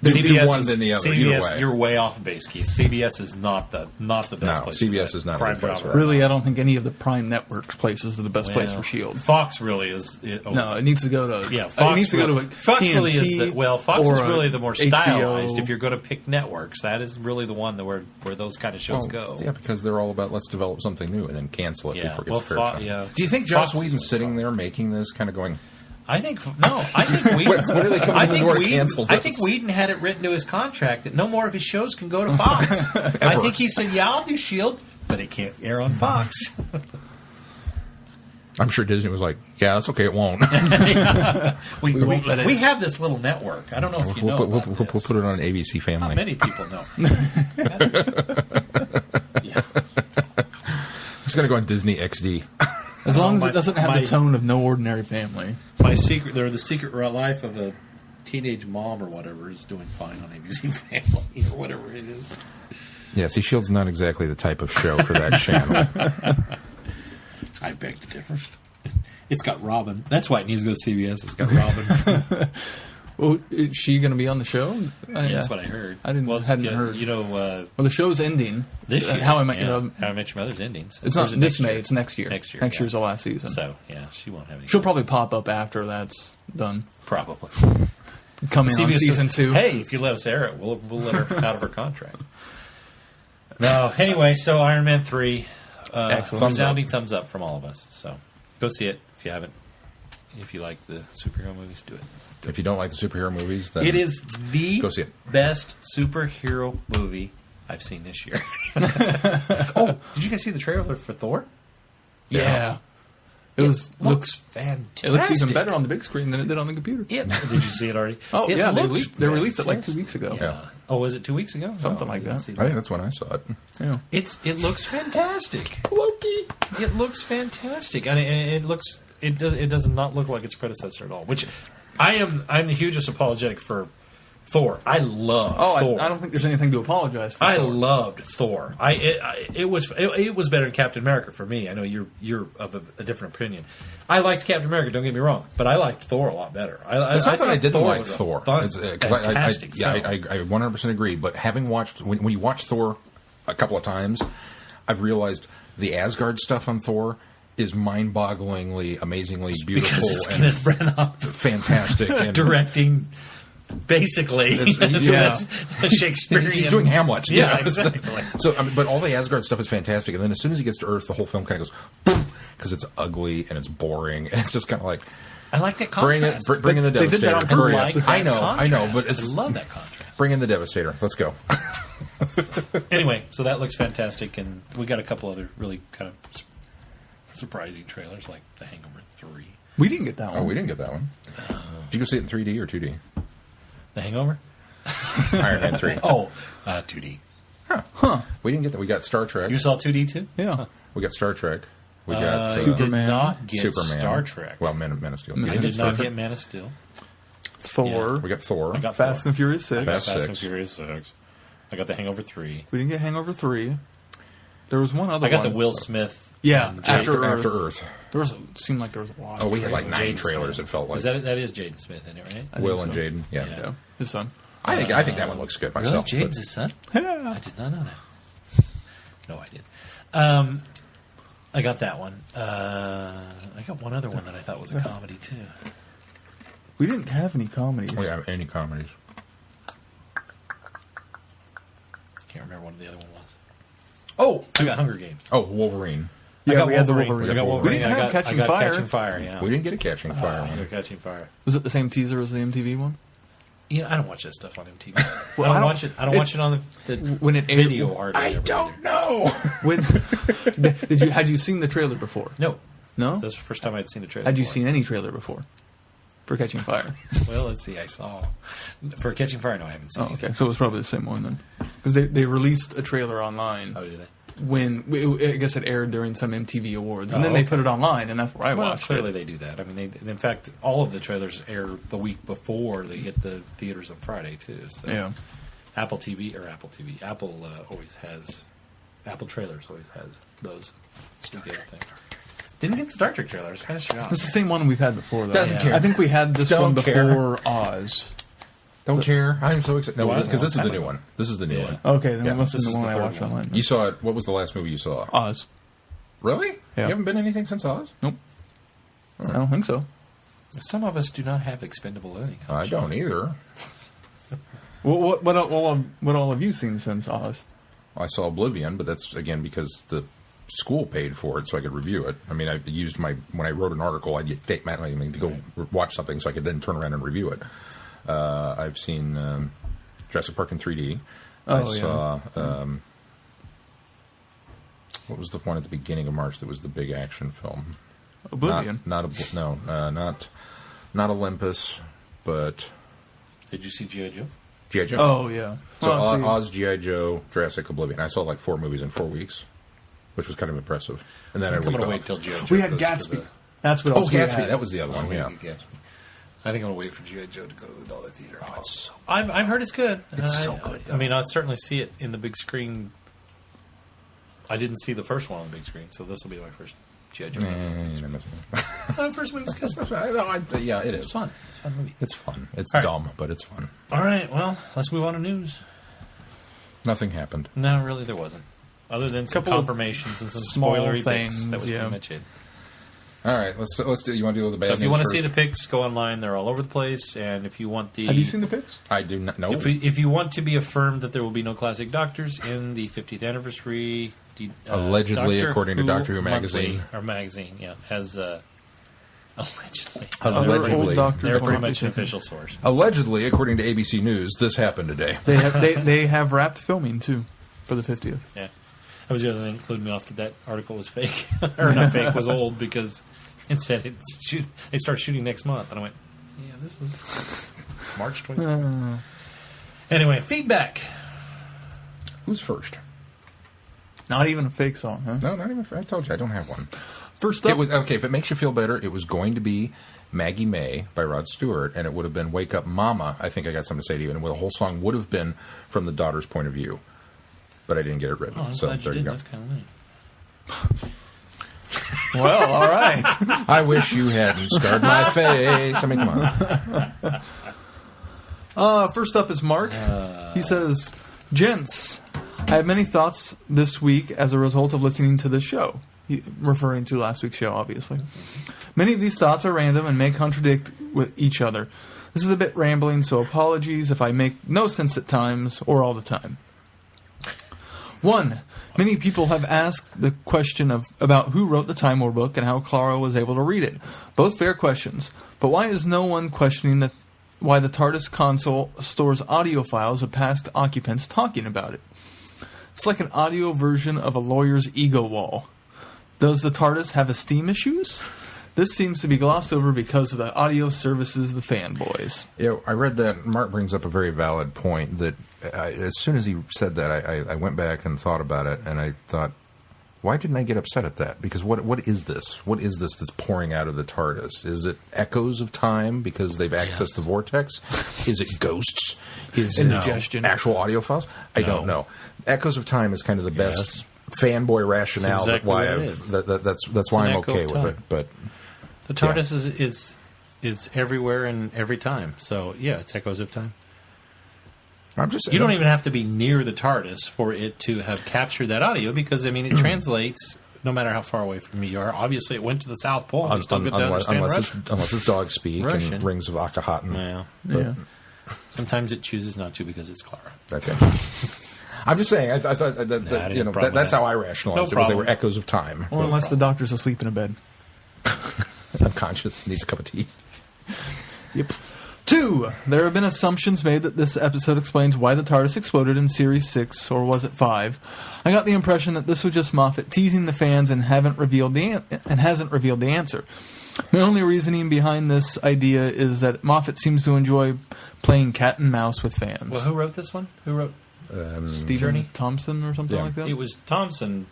they do one than the other. CBS, either way. You're way off base, Keith. CBS is not the best place. CBS is not a good place for that. Really, I don't think any of the Prime Networks places are the best place for Shield. Fox really is. No, it needs to go to. Yeah, Fox it needs to go to Fox TNT really is Fox is really the more HBO. stylized. If you're going to pick networks, that is really the one where those kind of shows go. Yeah, because they're all about let's develop something new and then cancel it before it gets fair time. Do you think Joss Whedon's sitting there making this, kind of going? I think Whedon. When are they coming to the door to cancel this? I think Whedon had it written to his contract that no more of his shows can go to Fox. I think he said, "Yeah, I'll do Shield, but it can't air on Fox." I'm sure Disney was like, "Yeah, that's okay. It won't." we have this little network. I don't know if you know. We'll put it on ABC Family. Not many people know. Yeah. It's going to go on Disney XD. As long as it doesn't have the tone of No Ordinary Family. The secret life of a teenage mom or whatever is doing fine on ABC Family or whatever it is. Yeah, see, Shield's not exactly the type of show for that channel. I beg to differ. It's got Robin. That's why it needs to go to CBS. It's got Robin. Well, is she going to be on the show? Yeah, that's what I heard. I hadn't heard. Well, the show's ending. This year. How I Met Your Mother's ending. So it's not this May. Year? It's next year. Next year's the last season. So, yeah, she won't have any. She'll probably pop up after that's done. Probably. Come in on season 2. Hey, if you let us air it, we'll let her out of her contract. No, anyway, so Iron Man 3. Excellent. Resounding thumbs up from all of us. So, go see it if you haven't. If you like the superhero movies, do it. If you don't like the superhero movies, then it is the go see it. Best superhero movie I've seen this year. Oh, did you guys see the trailer for Thor? Yeah. It looks fantastic. It looks even better on the big screen than it did on the computer. Did you see it already? Oh, yeah. They released it like 2 weeks ago. Yeah. Oh, was it 2 weeks ago? Something like that. I think that's when I saw it. Yeah. It looks fantastic. Loki. It looks fantastic. And it does not look like its predecessor at all. Which I'm the hugest apologetic for Thor. I love Thor. I don't think there's anything to apologize for. I loved Thor. It was better than Captain America for me. I know you're of a different opinion. I liked Captain America. Don't get me wrong, but I liked Thor a lot better. It's not that I didn't like Thor. Fantastic. I 100% agree. But having watched when you watch Thor a couple of times, I've realized the Asgard stuff on Thor is mind-bogglingly, amazingly beautiful, because it's Kenneth Branagh, fantastic, and directing. Basically, Shakespearean. He's doing Hamlet. Yeah, exactly. So, but all the Asgard stuff is fantastic, and then as soon as he gets to Earth, the whole film kind of goes boom, because it's ugly and it's boring, and it's just kind of like I like that contrast. Bring in the Devastator. They did that on purpose. I know, but I love that contrast. Bring in the Devastator. Let's go. Anyway, so that looks fantastic, and we got a couple other really kind of surprising trailers, like The Hangover 3. We didn't get that one. Oh, we didn't get that one. Did you go see it in 3D or 2D? The Hangover? Iron Man 3. 2D. Huh. We didn't get that. We got Star Trek. You saw 2D too? Yeah. Huh. We got Star Trek. We got Superman. Did not get Superman. Star Trek. Well, Man of Steel. I did not get Man of Steel. Thor. Yeah. We got Thor. I got Fast Thor. and Furious 6. Fast and 6. Furious 6. I got The Hangover 3. We didn't get Hangover 3. There was one other one. I got the Will Smith. Yeah, After Earth. Seemed like there was a lot. Oh, we had like 9 Jaden trailers, Smith. it felt like. That is Jaden Smith in it, right? Will so. and Jaden. Yeah. Yeah. His son. I think that one looks good Really? myself. Jaden's his son? Yeah. I did not know that. No, I did. I got that one. I got one other one that I thought was a comedy, too. We didn't have any comedies. We have any comedies. Can't remember what the other one was. Oh, I got Hunger Games. Oh, Wolverine. Yeah, we had the Wolverine. I got Wolverine. We didn't have Catching Fire. Catching Fire, yeah. We didn't get a Catching Fire I one. got Catching Fire. Was it the same teaser as the MTV one? You know, I don't watch that stuff on MTV. Well, I don't watch it on the when it aired, video hardly. I don't know. When had you seen the trailer before? No. No? That's the first time I'd seen a trailer. Had you before. seen any trailer before for Catching Fire? Well, let's see. I saw for Catching Fire. No, I haven't seen. Oh, okay. So it was probably the same one then, because they released a trailer online. Oh, did they? when I guess it aired during some MTV Awards, and then they put it online, and that's where I watched clearly it. they do that. I mean, in fact, all of the trailers air the week before they hit the theaters on Friday too. So Yeah. Apple always has Apple trailers always has those. You get a thing. Didn't get Star Trek trailers. It's the same one we've had before, though. Doesn't care. I think we had this Don't one care. before Oz. Don't care. I'm so excited. No, Wow. because this is the new one. This is the new one. Okay, then Yeah. it must have This been the is one the I third watched one. online. You saw it. What was the last movie you saw? Oz. Really? Yeah. You haven't been anything since Oz? Nope. I don't think so. Some of us do not have expendable earning. I don't either. What all have you seen since Oz? I saw Oblivion, but that's, again, because the school paid for it so I could review it. I mean, I used when I wrote an article, I'd get to go watch something so I could then turn around and review it. I've seen Jurassic Park in 3D. I saw, what was the one at the beginning of March that was the big action film? Oblivion. Not Olympus, but Did you see G.I. Joe? G.I. Joe. Oh, yeah. So Well, see, Oz, G.I. Joe, Jurassic, Oblivion. I saw like 4 movies in 4 weeks, which was kind of impressive. And then I'm I going to week wait off. till G.I. Joe. we had goes to Gatsby. the- That's what Oh, else we Gatsby. had. That was the other one, yeah. I think I'm going to wait for G.I. Joe to go to the Dollar Theater. I've heard it's good. It's so good, I mean, I'd certainly see it in the big screen. I didn't see the first one on the big screen, so this will be my first G.I. Joe. My first movie was good. Yeah, it It's is. fun. Fun movie. It's fun. It's All right. dumb, but it's fun. All right, well, let's move on to news. Nothing happened. No, really, there wasn't. Other than some Couple of confirmations and some small spoilery bits. things, That was yeah. pretty much it. All right, let's do. You want to do the bad So if you news want to first? see the pics, go online. They're all over the place. And if you want the... Have you seen the pics? I do not know. If you want to be affirmed that there will be no classic Doctors in the 50th anniversary... Allegedly, Doctor according to Doctor Who Monthly, magazine. or magazine, yeah, has... allegedly. Allegedly. Old doctors They're don't pretty have much to an say. official source. Allegedly, according to ABC News, this happened today. They have wrapped filming, too, for the 50th. Yeah. That was the other thing that clued me off that article was fake. Or not fake, was old, because it said they start shooting next month. And I went, yeah, this is March 22nd. Anyway, feedback. Who's first? Not even a fake song, huh? No, not even. I told you I don't have one. First up, It was okay. If it makes you feel better, it was going to be Maggie May by Rod Stewart, and it would have been "Wake Up, Mama." I think I got something to say to you, and the whole song would have been from the daughter's point of view, but I didn't get it written. Oh, I'm so glad there you you did. go. That's kind of neat. well, all right. I wish you hadn't scarred my face. I mean, come on. First up is Mark. He says, "Gents, I have many thoughts this week as a result of listening to this show." Referring to last week's show, obviously. Many of these thoughts are random and may contradict with each other. This is a bit rambling, so apologies if I make no sense at times or all the time. 1. Many people have asked the question about who wrote the Time War book and how Clara was able to read it. Both fair questions, but why is no one questioning why the TARDIS console stores audio files of past occupants talking about it? It's like an audio version of a lawyer's ego wall. Does the TARDIS have esteem issues? This seems to be glossed over because of the audio services the fanboys. Yeah, I read that. Mark brings up a very valid point that as soon as he said that, I went back and thought about it, and I thought, why didn't I get upset at that? Because what is this? What is this that's pouring out of the TARDIS? Is it echoes of time because they've accessed the Vortex? Is it ghosts? Is it Indigestion. actual audio files? I don't know. Echoes of time is kind of the best fanboy rationale. That's exactly why what it is. that's why an I'm echo okay of with time. it. But The TARDIS is everywhere and every time. So, yeah, it's echoes of time. I'm just You don't even have to be near the TARDIS for it to have captured that audio because, I mean, it translates no matter how far away from you are. Obviously, it went to the South Pole. They still get to understand Russian. unless it's dog speak Russian. and rings of Akhenaten. Yeah. Yeah. Sometimes it chooses not to because it's Clara. Okay. I'm just saying. I thought that, I didn't you know problem that's with how I that. rationalized No it. Was they were problem. echoes of time. Or unless the doctor's asleep in a bed. Unconscious, needs a cup of tea. Yep. 2. There have been assumptions made that this episode explains why the TARDIS exploded in Series 6, or was it 5? I got the impression that this was just Moffat teasing the fans and hasn't revealed the answer. My only reasoning behind this idea is that Moffat seems to enjoy playing cat and mouse with fans. Well, who wrote this one? Who wrote Stephen Thompson or something like that? It was Thompson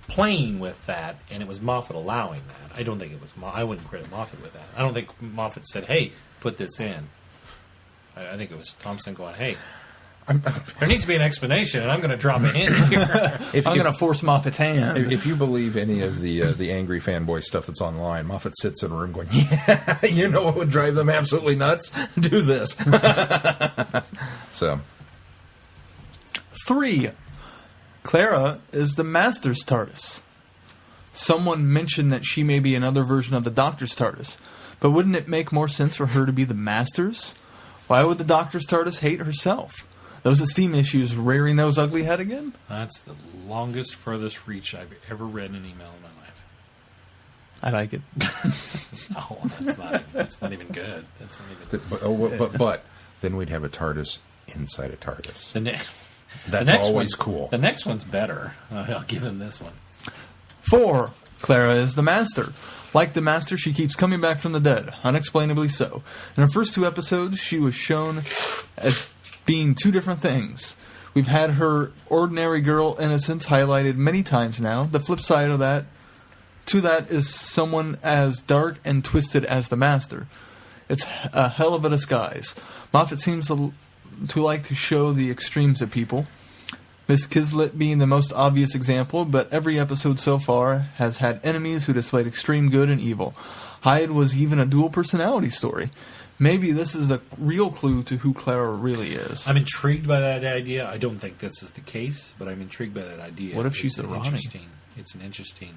playing with that, and it was Moffat allowing that. I don't think it was. I wouldn't credit Moffat with that. I don't think Moffat said, "Hey, put this in." I think it was Thompson going, "Hey, there needs to be an explanation, and I'm going to drop it in here." I'm going to force Moffat's hand. If you believe any of the angry fanboy stuff that's online, Moffat sits in a room going, "Yeah, you know what would drive them absolutely nuts? Do this." So, 3. Clara is the Master's TARDIS. Someone mentioned that she may be another version of the Doctor's TARDIS, but wouldn't it make more sense for her to be the Master's? Why would the Doctor's TARDIS hate herself? Those esteem issues rearing those ugly head again? That's the longest, furthest reach I've ever read in an email in my life. I like it. Oh, that's not even good. That's not even. but then we'd have a TARDIS inside a TARDIS. That's always cool. The next one's better. I'll give him this one. 4. Clara is the Master. Like the Master, she keeps coming back from the dead, unexplainably so. In her first 2 episodes, she was shown as being 2 different things. We've had her ordinary girl innocence highlighted many times now. The flip side of that is someone as dark and twisted as the Master. It's a hell of a disguise. Moffat seems to like to show the extremes of people. Miss Kislet being the most obvious example, but every episode so far has had enemies who displayed extreme good and evil. Hyde was even a dual personality story. Maybe this is a real clue to who Clara really is. I'm intrigued by that idea. I don't think this is the case, but I'm intrigued by that idea. What if she's the Ronnie? It's an interesting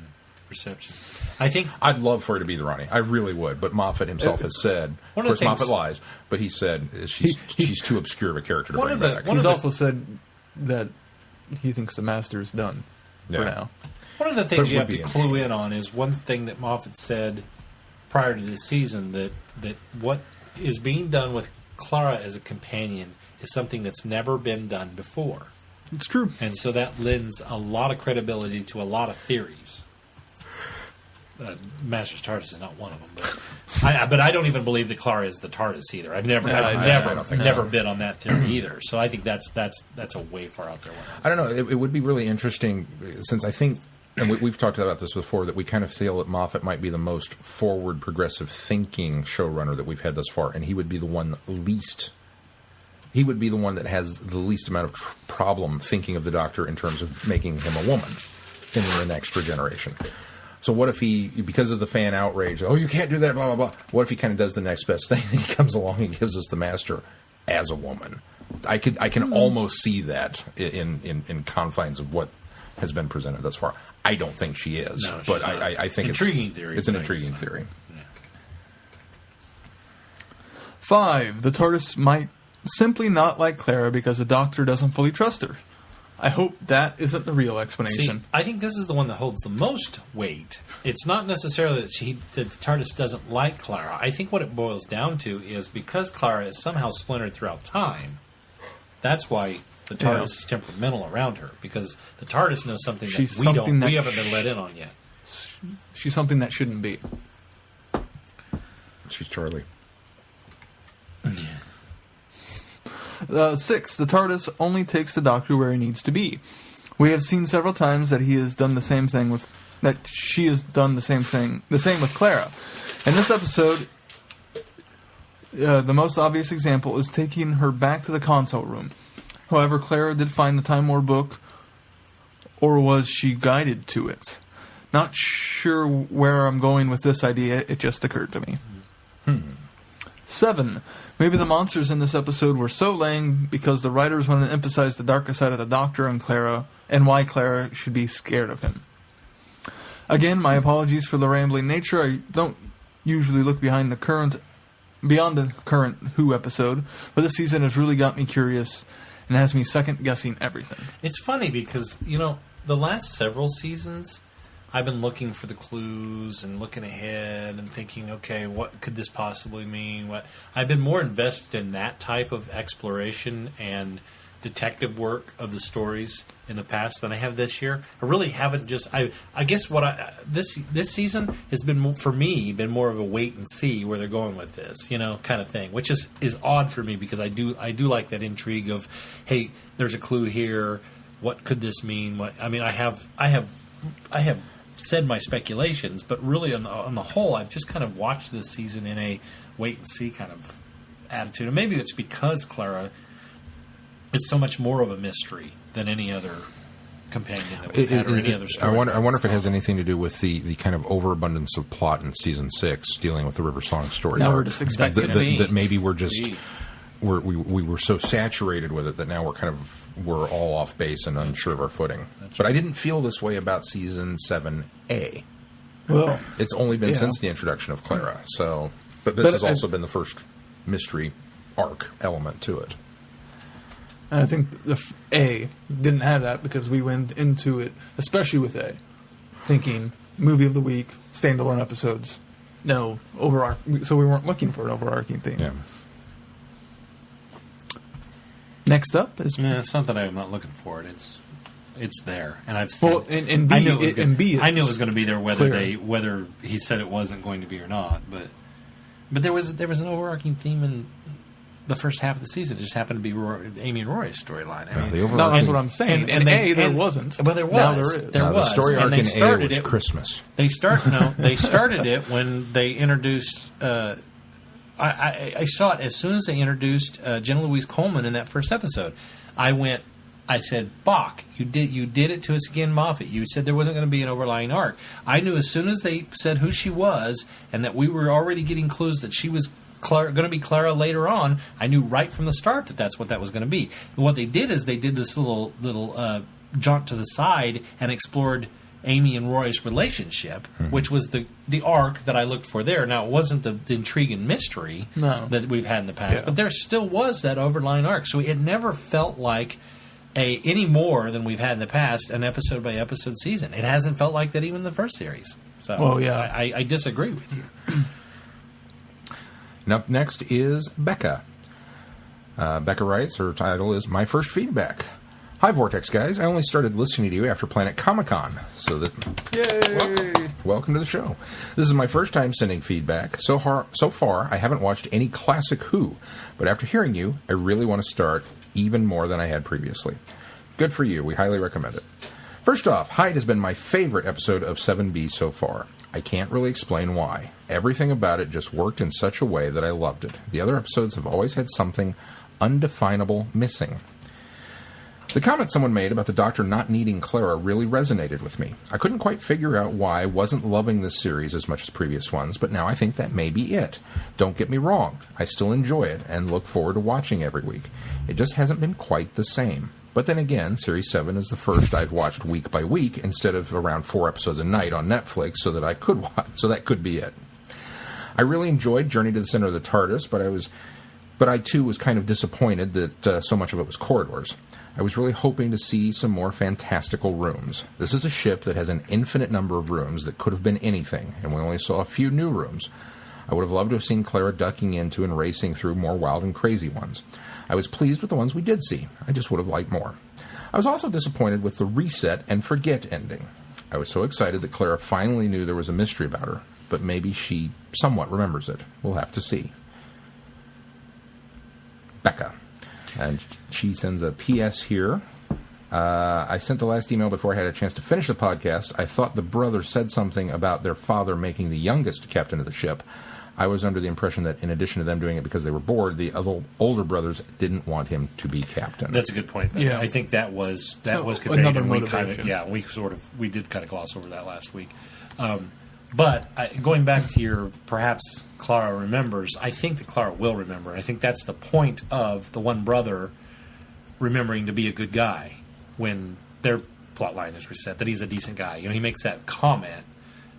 perception. I think I'd love for her to be the Ronnie. I really would. But Moffat himself has said, of course, Moffat lies, but he said she's too obscure of a character to bring back. He's also said that he thinks the Master's done for now. One of the things you have to clue in on is one thing that Moffat said prior to this season, that what is being done with Clara as a companion is something that's never been done before. It's true. And so that lends a lot of credibility to a lot of theories. Master's TARDIS is not one of them, but I don't even believe that Clara is the TARDIS either. I've never been on that theory either. So I think that's a way far out there one. I don't know. It would be really interesting since I think, and we've talked about this before, that we kind of feel that Moffat might be the most forward, progressive thinking showrunner that we've had thus far, and he would be the one He would be the one that has the least amount of problem thinking of the Doctor in terms of making him a woman in the next generation. So what if he, because of the fan outrage, oh, you can't do that, blah, blah, blah. What if he kind of does the next best thing? He comes along and gives us the Master as a woman. I can almost see that in confines of what has been presented thus far. I don't think she is, no, but I think intriguing theory. It's an intriguing theory. Yeah. 5. The TARDIS might simply not like Clara because the Doctor doesn't fully trust her. I hope that isn't the real explanation. See, I think this is the one that holds the most weight. It's not necessarily that the TARDIS doesn't like Clara. I think what it boils down to is because Clara is somehow splintered throughout time, that's why the TARDIS is temperamental around her. Because the TARDIS knows something that we haven't been let in on yet. She's something that shouldn't be. She's Charlie. Yeah. 6. The TARDIS only takes the Doctor where he needs to be. We have seen several times that he has done the same thing with... that she has done the same with Clara. In this episode, the most obvious example is taking her back to the console room. However, Clara did find the Time War book, or was she guided to it? Not sure where I'm going with this idea, it just occurred to me. 7. Maybe the monsters in this episode were so lame because the writers wanted to emphasize the darker side of the Doctor and Clara, and why Clara should be scared of him. Again, my apologies for the rambling nature. I don't usually look beyond the current Who episode, but this season has really got me curious and has me second-guessing everything. It's funny because, the last several seasons, I've been looking for the clues and looking ahead and thinking, okay, what could this possibly mean? I've been more invested in that type of exploration and detective work of the stories in the past than I have this year. I really haven't I guess this season has been more of a wait and see where they're going with this, kind of thing, which is odd for me because I do like that intrigue of, hey, there's a clue here. What could this mean? I have said my speculations, but really on the whole, I've just kind of watched this season in a wait and see kind of attitude. And maybe it's because Clara, it's so much more of a mystery than any other companion that we've had or any other story. I wonder if it has anything to do with the kind of overabundance of plot in season 6 dealing with the River Song story. Now we're just expecting that maybe we're just we were so saturated with it that now we're all off base and unsure of our footing. But I didn't feel this way about season 7A. Well, it's only been since the introduction of Clara. But this has also been the first mystery arc element to it. And I think the A didn't have that because we went into it, especially with A, thinking movie of the week, standalone episodes, no overarching. So we weren't looking for an overarching theme. Yeah. Next up is it's not that I'm not looking for it. It's there, and I've seen. Well, and B, I knew it was going to be there whether he said it wasn't going to be or not. But there was an overarching theme in the first half of the season. It just happened to be Amy and Rory's storyline. That's what I'm saying. There wasn't. Well, there was. Now there is. There was. The story arc in A was Christmas. They started it when they introduced. I saw it as soon as they introduced Jenna Louise Coleman in that first episode. I said, Bach, you did it to us again, Moffat. You said there wasn't going to be an overlying arc. I knew as soon as they said who she was and that we were already getting clues that she was going to be Clara later on, I knew right from the start that that's what that was going to be. And what they did is they did this little jaunt to the side and explored Amy and Roy's relationship, which was the arc that I looked for there. Now, it wasn't the intrigue and mystery that we've had in the past, but there still was that overlying arc. So it never felt like any more than we've had in the past, an episode-by-episode season. It hasn't felt like that even in the first series. So I disagree with you. Up next is Becca. Becca writes, her title is My First Feedback. Hi, Vortex guys. I only started listening to you after Planet Comic-Con. Yay! Welcome to the show. This is my first time sending feedback. So far, I haven't watched any classic Who, but after hearing you, I really want to start even more than I had previously. Good for you. We highly recommend it. First off, Hyde has been my favorite episode of 7B so far. I can't really explain why. Everything about it just worked in such a way that I loved it. The other episodes have always had something undefinable missing. The comment someone made about the Doctor not needing Clara really resonated with me. I couldn't quite figure out why I wasn't loving this series as much as previous ones, but now I think that may be it. Don't get me wrong, I still enjoy it and look forward to watching every week. It just hasn't been quite the same. But then again, Series 7 is the first I've watched week by week instead of around 4 episodes a night on Netflix, so that could be it. I really enjoyed Journey to the Center of the TARDIS, but I too was kind of disappointed that so much of it was corridors. I was really hoping to see some more fantastical rooms. This is a ship that has an infinite number of rooms that could have been anything, and we only saw a few new rooms. I would have loved to have seen Clara ducking into and racing through more wild and crazy ones. I was pleased with the ones we did see. I just would have liked more. I was also disappointed with the reset and forget ending. I was so excited that Clara finally knew there was a mystery about her, but maybe she somewhat remembers it. We'll have to see. Becca. And she sends a PS here. I sent the last email before I had a chance to finish the podcast. I thought the brother said something about their father making the youngest captain of the ship. I was under the impression that in addition to them doing it because they were bored, the other older brothers didn't want him to be captain. That's a good point. Yeah. I think that was conveyed. Another motivation. We did kind of gloss over that last week. But going back to your perhaps Clara remembers, I think that Clara will remember. I think that's the point of the one brother remembering to be a good guy when their plot line is reset, that he's a decent guy. He makes that comment,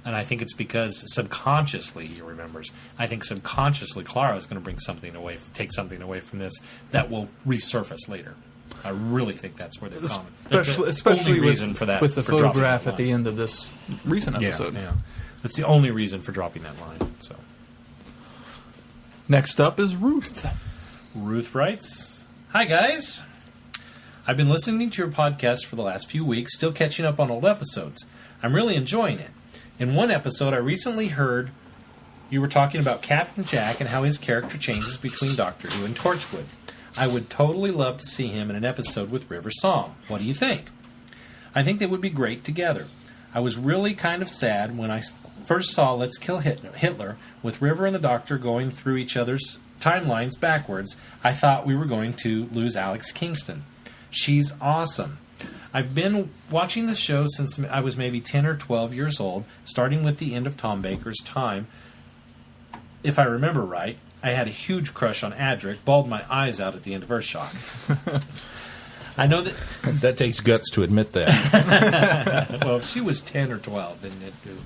and I think it's because subconsciously he remembers. I think subconsciously Clara is going to take something away from this that will resurface later. I really think that's where they're coming. Especially reason for that, with the photograph at the end of this recent episode. Yeah. That's the only reason for dropping that line. So, next up is Ruth. Ruth writes, "Hi guys, I've been listening to your podcast for the last few weeks, still catching up on old episodes. I'm really enjoying it. In one episode, I recently heard you were talking about Captain Jack and how his character changes between Doctor Who and Torchwood. I would totally love to see him in an episode with River Song. What do you think? I think they would be great together. I was really kind of sad when I first saw Let's Kill Hitler with River and the Doctor going through each other's timelines backwards. I thought we were going to lose Alex Kingston. She's awesome. I've been watching the show since I was maybe 10 or 12 years old, starting with the end of Tom Baker's time. If I remember right, I had a huge crush on Adric, bawled my eyes out at the end of Earthshock. I know that... That takes guts to admit that. Well, if she was 10 or 12, then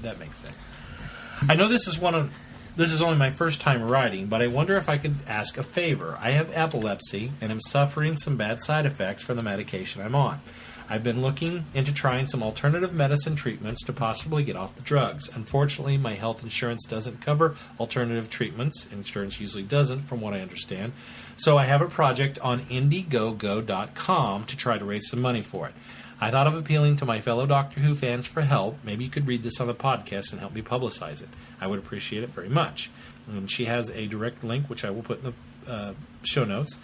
that makes sense. I know this is only my first time writing, but I wonder if I could ask a favor. I have epilepsy and am suffering some bad side effects from the medication I'm on. I've been looking into trying some alternative medicine treatments to possibly get off the drugs. Unfortunately, my health insurance doesn't cover alternative treatments. Insurance usually doesn't, from what I understand. So I have a project on Indiegogo.com to try to raise some money for it. I thought of appealing to my fellow Doctor Who fans for help. Maybe you could read this on the podcast and help me publicize it. I would appreciate it very much. She has a direct link, which I will put in the show notes.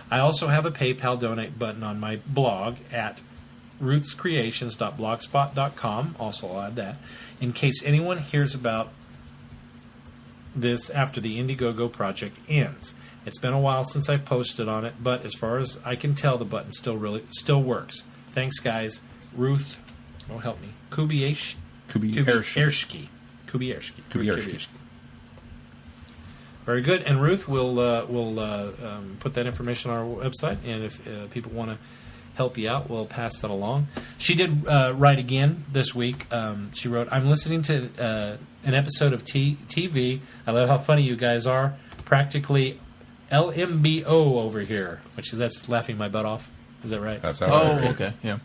I also have a PayPal donate button on my blog at ruthscreations.blogspot.com. Also, I'll add that. In case anyone hears about this after the Indiegogo project ends. It's been a while since I've posted on it, but as far as I can tell, the button still works. Thanks, guys. Ruth, help me. Kubierski. Very good. And Ruth will put that information on our website, and if people want to help you out, we'll pass that along. She did write again this week. She wrote, I'm listening to an episode of TV. I love how funny you guys are. Practically LMBO over here, that's laughing my butt off. Is that right? That's how I heard it. Okay, yeah.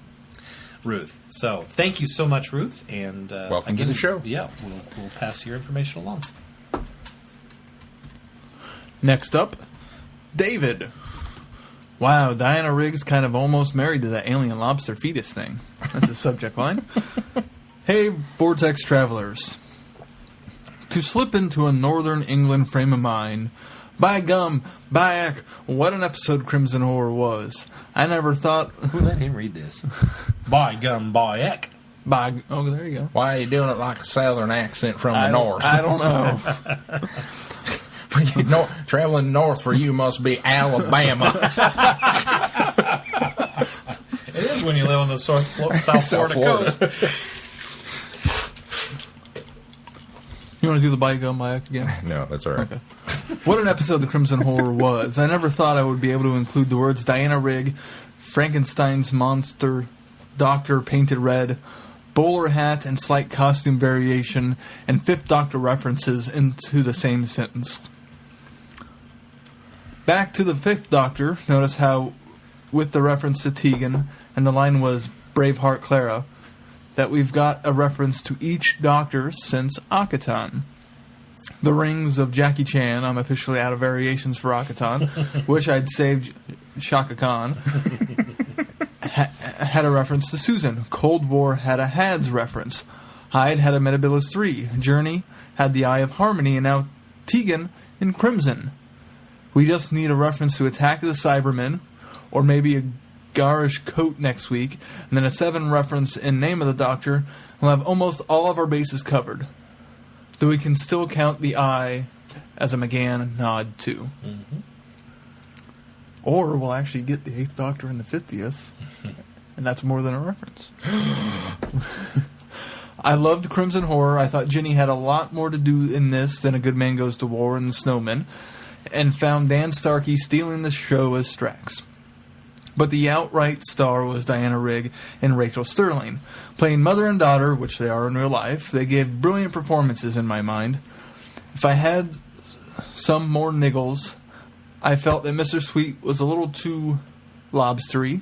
Ruth. So, thank you so much, Ruth. And welcome to the show. Yeah, we'll pass your information along. Next up, David. Wow, Diana Riggs kind of almost married to that alien lobster fetus thing. That's a subject line. Hey, Vortex travelers. To slip into a northern England frame of mind, by gum, by heck, what an episode Crimson Horror was. I never thought... Who let him read this? By gum, by heck. Oh, there you go. Why are you doing it like a southern accent from the north? I don't know. Traveling north for you must be Alabama. It is when you live on the South Florida coast. You want to do the by gum, by heck again? No, that's all right. Okay. What an episode the Crimson Horror was. I never thought I would be able to include the words Diana Rigg, Frankenstein's monster, Doctor painted red, bowler hat and slight costume variation, and Fifth Doctor references into the same sentence. Back to the Fifth Doctor, notice how, with the reference to Tegan, and the line was Braveheart Clara, that we've got a reference to each Doctor since Akheton. The Rings of Jackie Chan, I'm officially out of variations for Akheton. Wish I'd saved Shaka Khan. Had a reference to Susan. Cold War had a Hads reference. Hyde had a Metabilis 3. Journey had the Eye of Harmony, and now Tegan in Crimson. We just need a reference to Attack of the Cybermen, or maybe a garish coat next week, and then a 7 reference in Name of the Doctor. We'll have almost all of our bases covered. Though we can still count the eye as a McGann nod too. Mm-hmm. Or we'll actually get the 8th Doctor and the 50th, and that's more than a reference. I loved Crimson Horror. I thought Ginny had a lot more to do in this than A Good Man Goes to War and The Snowman, and found Dan Starkey stealing the show as Strax. But the outright star was Diana Rigg and Rachel Sterling. Playing mother and daughter, which they are in real life, they gave brilliant performances in my mind. If I had some more niggles, I felt that Mr. Sweet was a little too lobstery.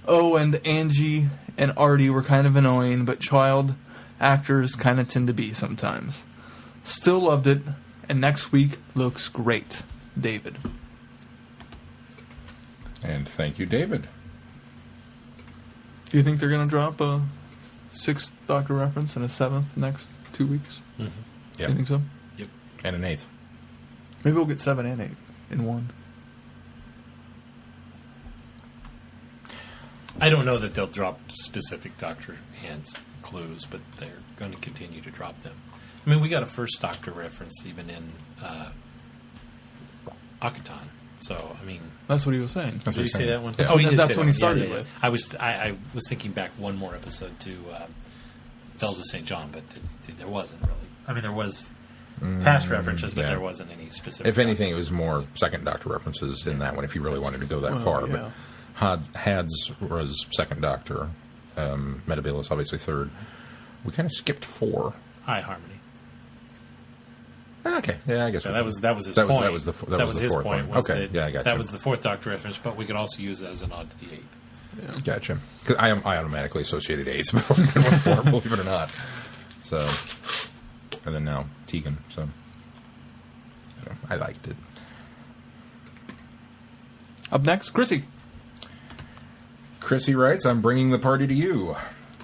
Oh, and Angie and Artie were kind of annoying, but child actors kind of tend to be sometimes. Still loved it, and next week looks great. David. And thank you, David. Do you think they're going to drop a 6th Doctor reference and a 7th next 2 weeks? Yeah. Do you think so? Yep. And an 8th. Maybe we'll get 7 and 8 in one. I don't know that they'll drop specific Doctor hints, clues, but they're going to continue to drop them. I mean, we got a 1st Doctor reference even in Akaton. So, I mean... That's what he was saying. Did you say that one? That's Oh, what- he did that's say when that he one. started with. I was thinking back one more episode to Bells of St. John, but there wasn't really. I mean, there was past references, but yeah. there wasn't any specific... If anything, it was more 2nd Doctor references in that one, if you really wanted to go that Well, far. yeah. But Had's was 2nd Doctor. Metabolus, obviously 3rd. We kind of skipped 4. High Harmony. Okay, yeah, I guess So we that did. was his That point. was the his 4th point. one. Was Okay, that, yeah, I got that you. was the 4th Doctor reference, but we could also use it as a nod to the 8th. Gotcha. Because I automatically associated 8th with 4, believe it or not. So, and then now Tegan. So, I liked it. Up next, Chrissy. Chrissy writes, I'm bringing the party to you.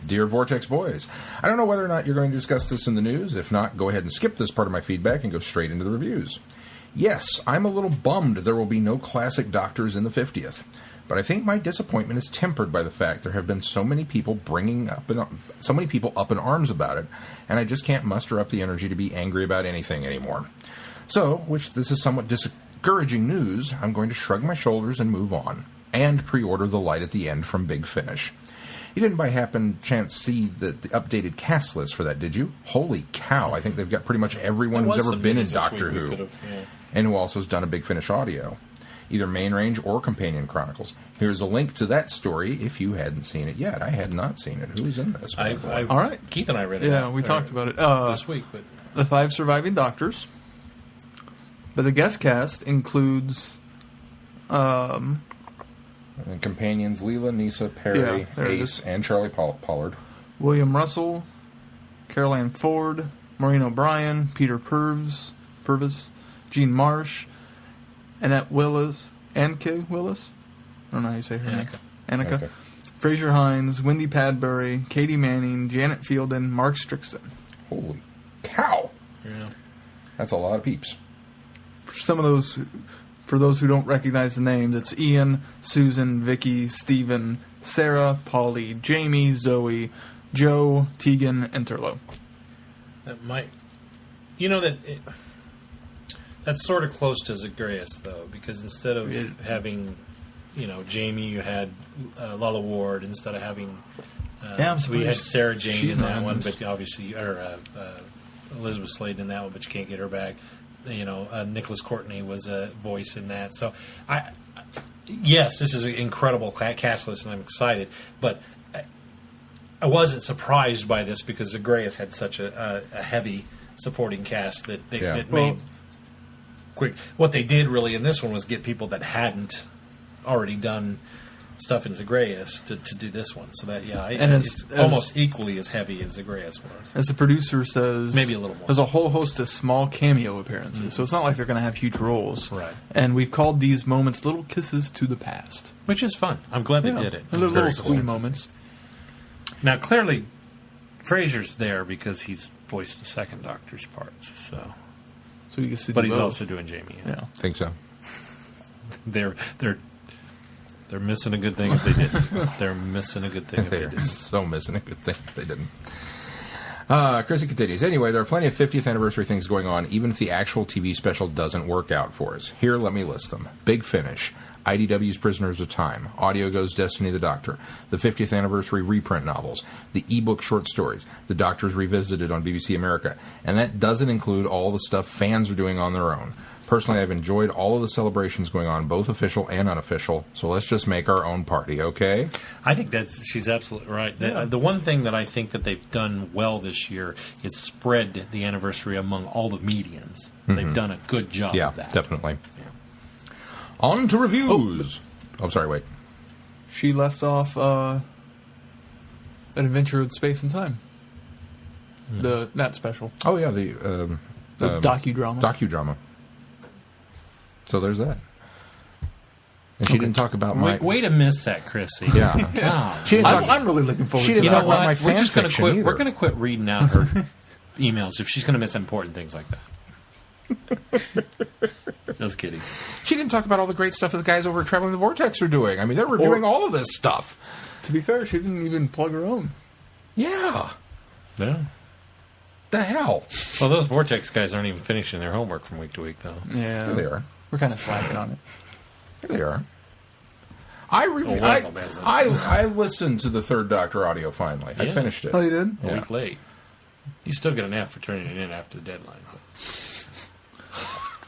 Dear Vortex boys, I don't know whether or not you're going to discuss this in the news. If not, go ahead and skip this part of my feedback and go straight into the reviews. Yes, I'm a little bummed there will be no classic Doctors in the 50th. But I think my disappointment is tempered by the fact there have been so many people up in arms about it, and I just can't muster up the energy to be angry about anything anymore. So, which this is somewhat discouraging news, I'm going to shrug my shoulders and move on, and pre-order The Light at the End from Big Finish. You didn't by happen chance see the updated cast list for that, did you? Holy cow, I think they've got pretty much everyone who's ever been in Doctor Who, and who also has done a Big Finish audio. Either Main Range or Companion Chronicles. Here's a link to that story if you hadn't seen it yet. I had not seen it. Who's in this? All right. Keith and I read it. Yeah, out, we talked about it this week. But the 5 surviving Doctors. But the guest cast includes... And companions Leela, Nisa, Perry, Yeah, there it Ace, is. and Charlie Pollard. William Russell, Carol Ann Ford, Maureen O'Brien, Peter Purvis, Jean Marsh, Annette Willis, Anke Willis? I don't know how you say her name. Annika. Okay. Fraser Hines, Wendy Padbury, Katie Manning, Janet Fielden, Mark Strickson. Holy cow! yeah. For those who don't recognize the names, it's Ian, Susan, Vicky, Stephen, Sarah, Polly, Jamie, Zoe, Joe, Tegan, and Turlo. That might, that's sort of close to Zagreus though, because instead of having, Jamie, you had Lala Ward. Instead of having, we had Sarah Jane in that one, but obviously, Elizabeth Slade in that one, but you can't get her back. Nicholas Courtney was a voice in that. So, yes, this is an incredible cast list, and I'm excited. But I wasn't surprised by this because Zagreus had such a heavy supporting cast that it made quick. What they did really in this one was get people that hadn't already done stuff in Zagreus to do this one. So that it's almost equally as heavy as Zagreus was. As the producer says, maybe a little more. There's a whole host of small cameo appearances, so it's not like they're going to have huge roles. Right. And we've called these moments little kisses to the past, Which is fun. I'm glad they did it. Little squee moments. Now, clearly, Fraser's there because he's voiced the 2nd Doctor's parts. So he gets to but do he's both. also doing Jamie. Yeah. Think so. They're missing a good thing if they didn't. They're missing a good thing if they They're didn't. so missing a good thing if they didn't. Chrissy continues. Anyway, there are plenty of 50th anniversary things going on, even if the actual TV special doesn't work out for us. Here, let me list them. Big Finish, IDW's Prisoners of Time, Audio Go's Destiny the Doctor, the 50th anniversary reprint novels, the ebook short stories, The Doctors Revisited on BBC America, and that doesn't include all the stuff fans are doing on their own. Personally, I've enjoyed all of the celebrations going on, both official and unofficial, so let's just make our own party, okay? I think she's absolutely right. The one thing that I think that they've done well this year is spread the anniversary among all the mediums. Mm-hmm. They've done a good job of that. Yeah, definitely. Yeah. On to reviews. Oh, sorry, wait. She left off An Adventure in Space and Time. That special. Oh, yeah, the docudrama. Docudrama. So there's that. And she didn't talk about my... Way to miss that, Chrissy. Yeah. God. She didn't talk, I'm really looking forward she to didn't that. talk about my We're fan just going to fiction quit. either. We're going to quit reading out her emails if she's going to miss important things like that. Just kidding. She didn't talk about all the great stuff that the guys over at Traveling the Vortex are doing. I mean, they're reviewing all of this stuff. To be fair, she didn't even plug her own. Yeah. Yeah. The hell? Well, those Vortex guys aren't even finishing their homework from week to week, though. Yeah. Here they are. We're kind of slacking on it. Here they are. I listened to the Third Doctor audio finally. I Yeah. finished it. Oh, you did? A Yeah. week late. You still get an F for turning it in after the deadline.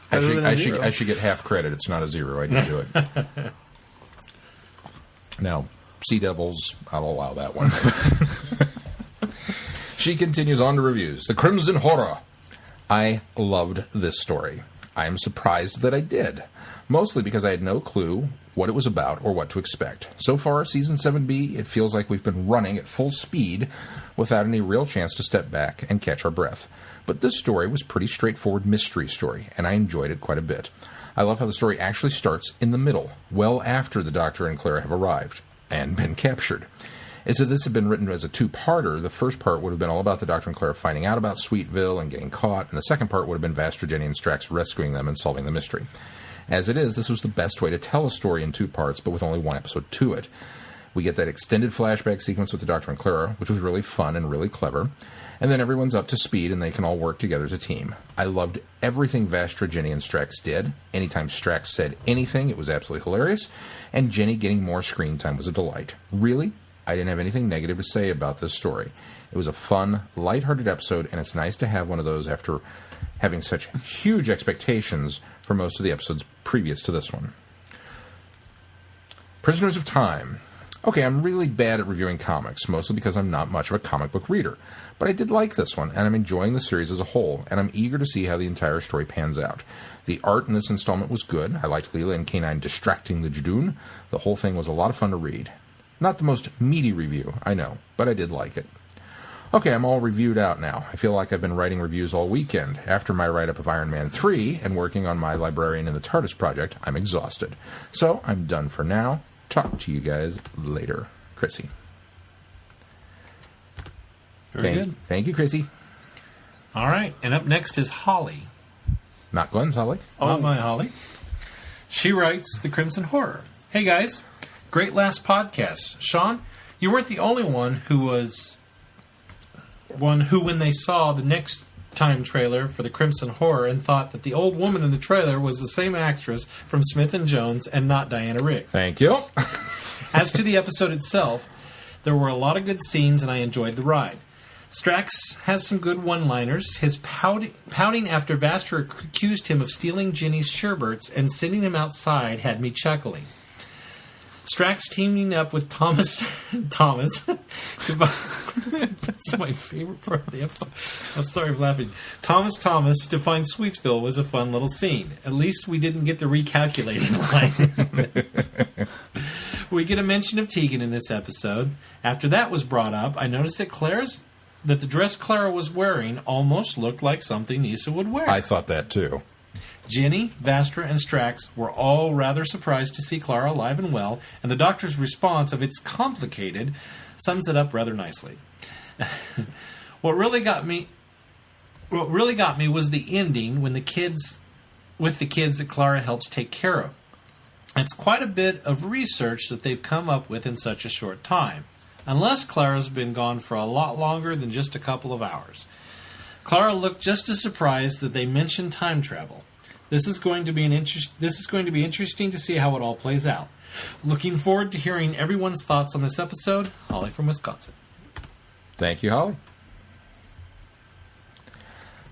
Better than a zero. I should get half credit. It's not a zero. I didn't do it. Now, Sea Devils, I'll allow that one. She continues on to reviews. The Crimson Horror. I loved this story. I am surprised that I did. Mostly because I had no clue what it was about or what to expect. So far, Season 7B, it feels like we've been running at full speed without any real chance to step back and catch our breath. But this story was a pretty straightforward mystery story, and I enjoyed it quite a bit. I love how the story actually starts in the middle, well after the Doctor and Clara have arrived and been captured. Is that this had been written as a two-parter, the first part would have been all about the Doctor and Clara finding out about Sweetville and getting caught, and the second part would have been Vastra, Jenny, and Strax rescuing them and solving the mystery. As it is, this was the best way to tell a story in two parts, but with only one episode to it. We get that extended flashback sequence with the Doctor and Clara, which was really fun and really clever, and then everyone's up to speed and they can all work together as a team. I loved everything Vastra, Jenny, and Strax did. Anytime Strax said anything, it was absolutely hilarious, and Jenny getting more screen time was a delight. Really, I didn't have anything negative to say about this story. It was a fun, lighthearted episode, and it's nice to have one of those after having such huge expectations for most of the episodes previous to this one. Prisoners of Time. Okay, I'm really bad at reviewing comics, mostly because I'm not much of a comic book reader. But I did like this one, and I'm enjoying the series as a whole, and I'm eager to see how the entire story pans out. The art in this installment was good. I liked Leela and K9 distracting the Jadoon. The whole thing was a lot of fun to read. Not the most meaty review, I know, but I did like it. Okay, I'm all reviewed out now. I feel like I've been writing reviews all weekend. After my write-up of Iron Man 3 and working on my Librarian in the TARDIS project, I'm exhausted. So I'm done for now. Talk to you guys later. Chrissy. Very good. Thank you, Chrissy. All right, and up next is Holly. Not Glenn's Holly. Not my Holly. She writes The Crimson Horror. Hey, guys. Great last podcast. Sean, you weren't the only one who, when they saw the next time trailer for The Crimson Horror and thought that the old woman in the trailer was the same actress from Smith & Jones and not Diana Rigg. Thank you. As to the episode itself, there were a lot of good scenes and I enjoyed the ride. Strax has some good one-liners. His pouting after Vastra accused him of stealing Ginny's sherbets and sending him outside had me chuckling. Strax teaming up with Thomas. That's my favorite part of the episode. I'm sorry for laughing. Thomas to find Sweetville was a fun little scene. At least we didn't get the recalculating line. We get a mention of Tegan in this episode. After that was brought up, I noticed that the dress Clara was wearing almost looked like something Nisa would wear. I thought that too. Jenny, Vastra, and Strax were all rather surprised to see Clara alive and well, and the Doctor's response of "it's complicated" sums it up rather nicely. What really got me was the ending with the kids that Clara helps take care of. It's quite a bit of research that they've come up with in such a short time, unless Clara's been gone for a lot longer than just a couple of hours. Clara looked just as surprised that they mentioned time travel. This is going to be interesting to see how it all plays out. Looking forward to hearing everyone's thoughts on this episode. Holly from Wisconsin. Thank you, Holly.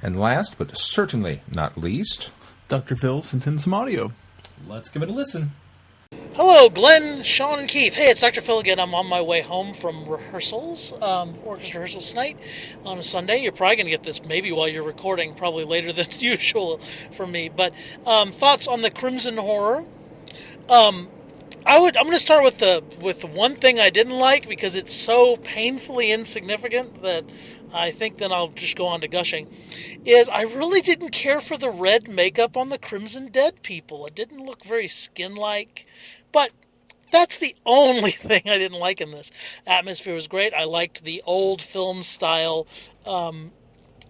And last, but certainly not least, Dr. Phil sent in some audio. Let's give it a listen. Hello, Glenn, Sean, and Keith. Hey, it's Dr. Phil again. I'm on my way home from rehearsals, orchestra rehearsals tonight on a Sunday. You're probably going to get this maybe while you're recording, probably later than usual for me. But thoughts on the Crimson Horror? I'm going to start with the one thing I didn't like because it's so painfully insignificant that I think then I'll just go on to gushing. Is I really didn't care for the red makeup on the Crimson Dead people. It didn't look very skin-like. But that's the only thing I didn't like in this. Atmosphere was great. I liked the old film style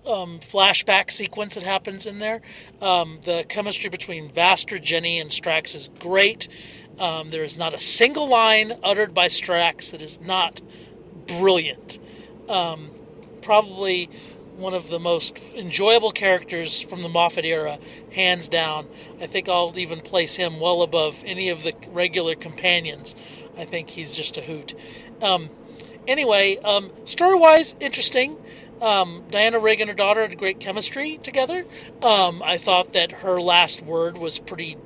flashback sequence that happens in there. The chemistry between Vaster, Jenny, and Strax is great. There is not a single line uttered by Strax that is not brilliant. Probably one of the most enjoyable characters from the Moffat era, hands down. I think I'll even place him well above any of the regular companions. I think he's just a hoot. Anyway, story-wise, interesting. Diana Rigg and her daughter had great chemistry together. I thought that her last word was pretty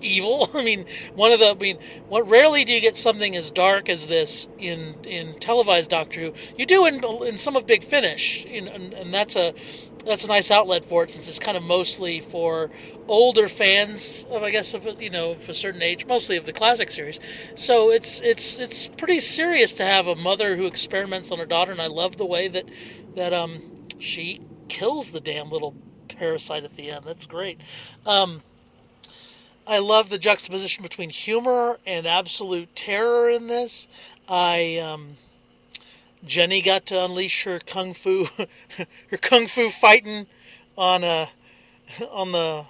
evil. Rarely do you get something as dark as this in televised Doctor Who. You do in some of Big Finish, and that's a nice outlet for it, since it's kind of mostly for older fans of, I guess, of a certain age, mostly of the classic series. So it's pretty serious to have a mother who experiments on her daughter, and I love the way that she kills the damn little parasite at the end. That's great. I love the juxtaposition between humor and absolute terror in this. Jenny got to unleash her kung fu fighting on the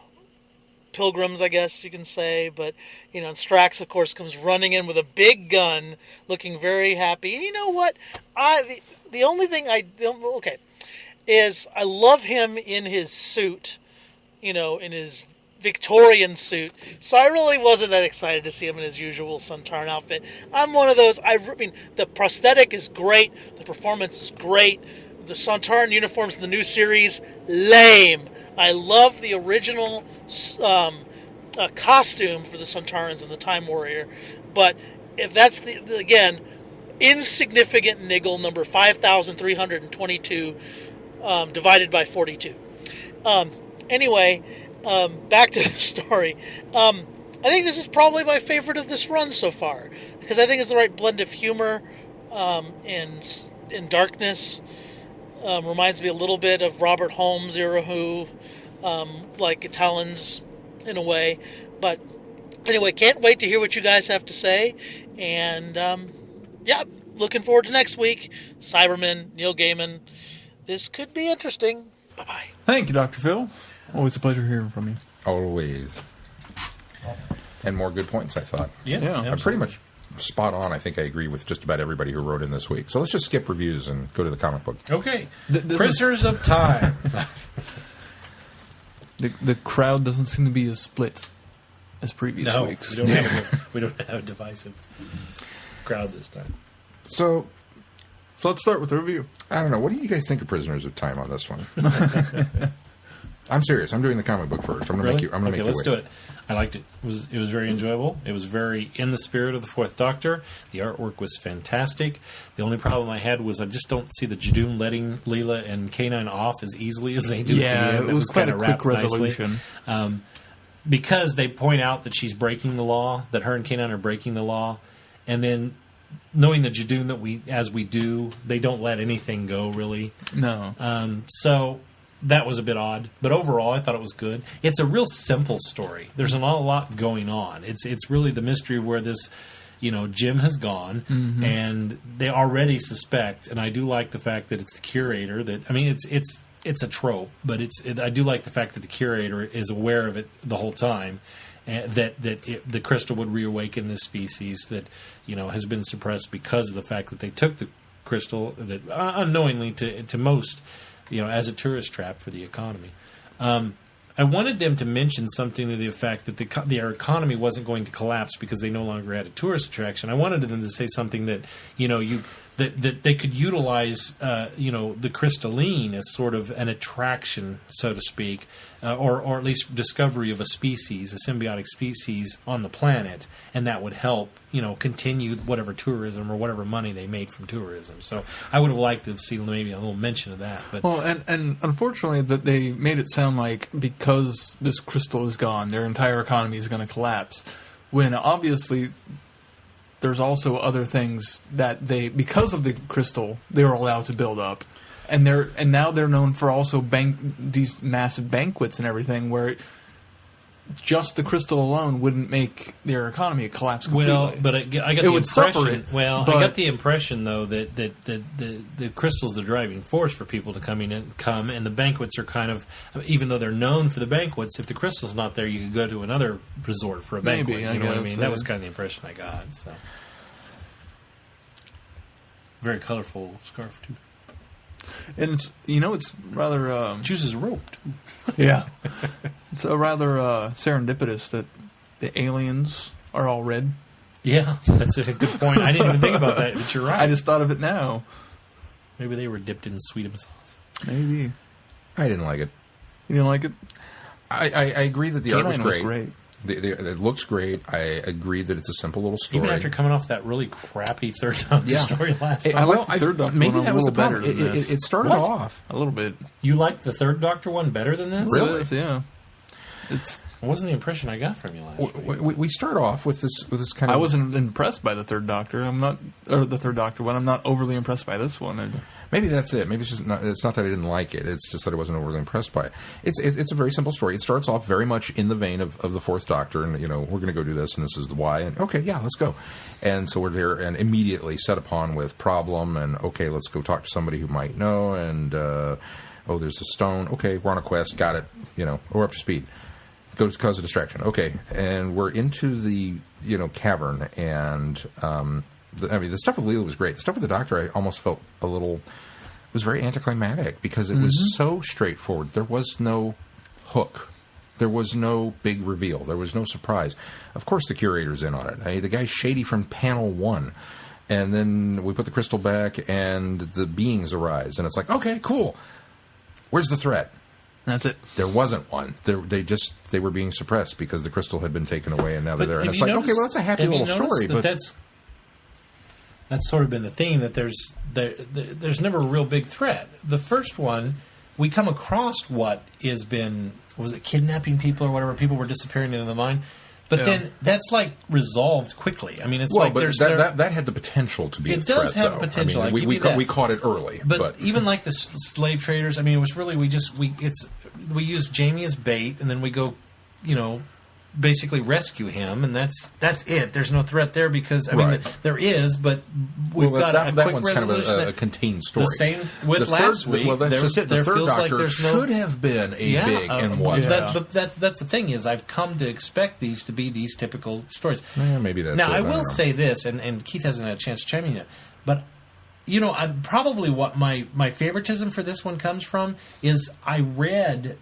pilgrims, I guess you can say. But and Strax, of course, comes running in with a big gun, looking very happy. And you know what? The only thing is I love him in his suit, in his Victorian suit. So I really wasn't that excited to see him in his usual Sontaran outfit. I'm one of those. The prosthetic is great. The performance is great. The Sontaran uniforms in the new series, lame. I love the original costume for the Sontarans and the Time Warrior. But if that's again, insignificant niggle number 5,322 divided by 42. Anyway. Back to the story. I think this is probably my favorite of this run so far, because I think it's the right blend of humor and darkness. Reminds me a little bit of Robert Holmes era Who, like Talons in a way. But anyway, can't wait to hear what you guys have to say. And looking forward to next week. Cyberman, Neil Gaiman. This could be interesting. Bye-bye. Thank you, Dr. Phil. Always a pleasure hearing from you. Always. And more good points, I thought. Yeah. I'm pretty much spot on. I think I agree with just about everybody who wrote in this week. So let's just skip reviews and go to the comic book. Okay. Prisoners of Time. The crowd doesn't seem to be as split as previous weeks. We don't have a divisive crowd this time. So let's start with the review. I don't know. What do you guys think of Prisoners of Time on this one? I'm serious. I'm doing the comic book first. I'm going to make you. I'm going to make you wait. Let's do it. I liked it. It was very enjoyable. It was very in the spirit of the Fourth Doctor. The artwork was fantastic. The only problem I had was I just don't see the Jadoon letting Leela and K9 off as easily as they do. Yeah, at the end. it was quite a quick resolution. Because they point out that she's breaking the law, that her and K9 are breaking the law, and then knowing the Jadoon as we do, they don't let anything go really. No. So that was a bit odd, but overall I thought it was good. It's a real simple story. There's not a lot going on. It's really the mystery of where this, Jim has gone, and they already suspect. And I do like the fact that it's the curator that. I mean, it's a trope, but I do like the fact that the curator is aware of it the whole time, and that the crystal would reawaken this species that has been suppressed because of the fact that they took the crystal that unknowingly to most. As a tourist trap for the economy. I wanted them to mention something to the effect that their economy wasn't going to collapse because they no longer had a tourist attraction. I wanted them to say something that that they could utilize the crystalline as sort of an attraction, so to speak, or at least discovery of a species, a symbiotic species on the planet, and that would help continue whatever tourism or whatever money they made from tourism. So I would have liked to have seen maybe a little mention of that. But and unfortunately that they made it sound like because this crystal is gone, their entire economy is going to collapse, when obviously there's also other things that because of the crystal, they were allowed to build up, and now they're known for also these massive banquets and everything. Where just the crystal alone wouldn't make their economy collapse completely. Well, but I got It the would impression. suffer it, Well, but- I got the impression though that the crystal's the driving force for people to come, and the banquets are kind of, even though they're known for the banquets. If the crystal's not there, you could go to another resort for a banquet. Maybe, I you know what I guess, mean? That was kind of the impression I got. So, very colorful scarf too. And it's rather Chooses a rope too. yeah. It's rather serendipitous that the aliens are all red. Yeah, that's a good point. I didn't even think about that, but you're right. I just thought of it now. Maybe they were dipped in sweet sauce. Maybe I didn't like it. you didn't like it. I agree that the art was K-9 great. great. It looks great. I agree that it's a simple little story. Even after coming off that really crappy Third Doctor story last time. I like the Third Doctor maybe one a that was the little problem. better than this. It started What? off. A little bit. You liked the Third Doctor one better than this? Really? It is, yeah. It's. It wasn't the impression I got from you last week. We start off with this kind of. I wasn't impressed by the Third Doctor. The Third Doctor one. I'm not overly impressed by this one. Maybe that's it. Maybe it's just not. It's not that I didn't like it. It's just that I wasn't overly impressed by it. It's a very simple story. It starts off very much in the vein of the Fourth Doctor, and we're going to go do this, and this is the why, and okay, yeah, let's go. And so we're there, and immediately set upon with problem, and okay, let's go talk to somebody who might know, and there's a stone. Okay, we're on a quest. Got it. We're up to speed. Go to cause a distraction. Okay, and we're into the cavern, and the stuff with Leela was great. The stuff with the Doctor, I almost felt a little. It was very anticlimactic because it was so straightforward. There was no hook. There was no big reveal. There was no surprise. Of course, the curator's in on it. The guy's shady from panel 1. And then we put the crystal back, and the beings arise. And it's like, okay, cool. Where's the threat? That's it. There wasn't one. They were being suppressed because the crystal had been taken away, and now they're there. And it's like, okay, well, that's a happy little story. But that's sort of been the theme, that there's never a real big threat. The first one, we come across what has been, was it kidnapping people or whatever? People were disappearing into the mine. But then that's like resolved quickly. I mean, it's like there's that had the potential to be. It a threat, does have though. potential. I mean, we caught it early, but even like the slave traders. I mean, it was really we use Jamie as bait, and then we go, basically rescue him, and that's it. There's no threat there because there is, but we've got that quick one's resolution. kind of a contained story. The same with last week. Well, that's just it. The Third Doctor should have been big and wasn't. But that's the thing is, I've come to expect these to be these typical stories. Maybe that's now. it. I will say this, and Keith hasn't had a chance to chime in yet, but. Probably what my favoritism for this one comes from is I read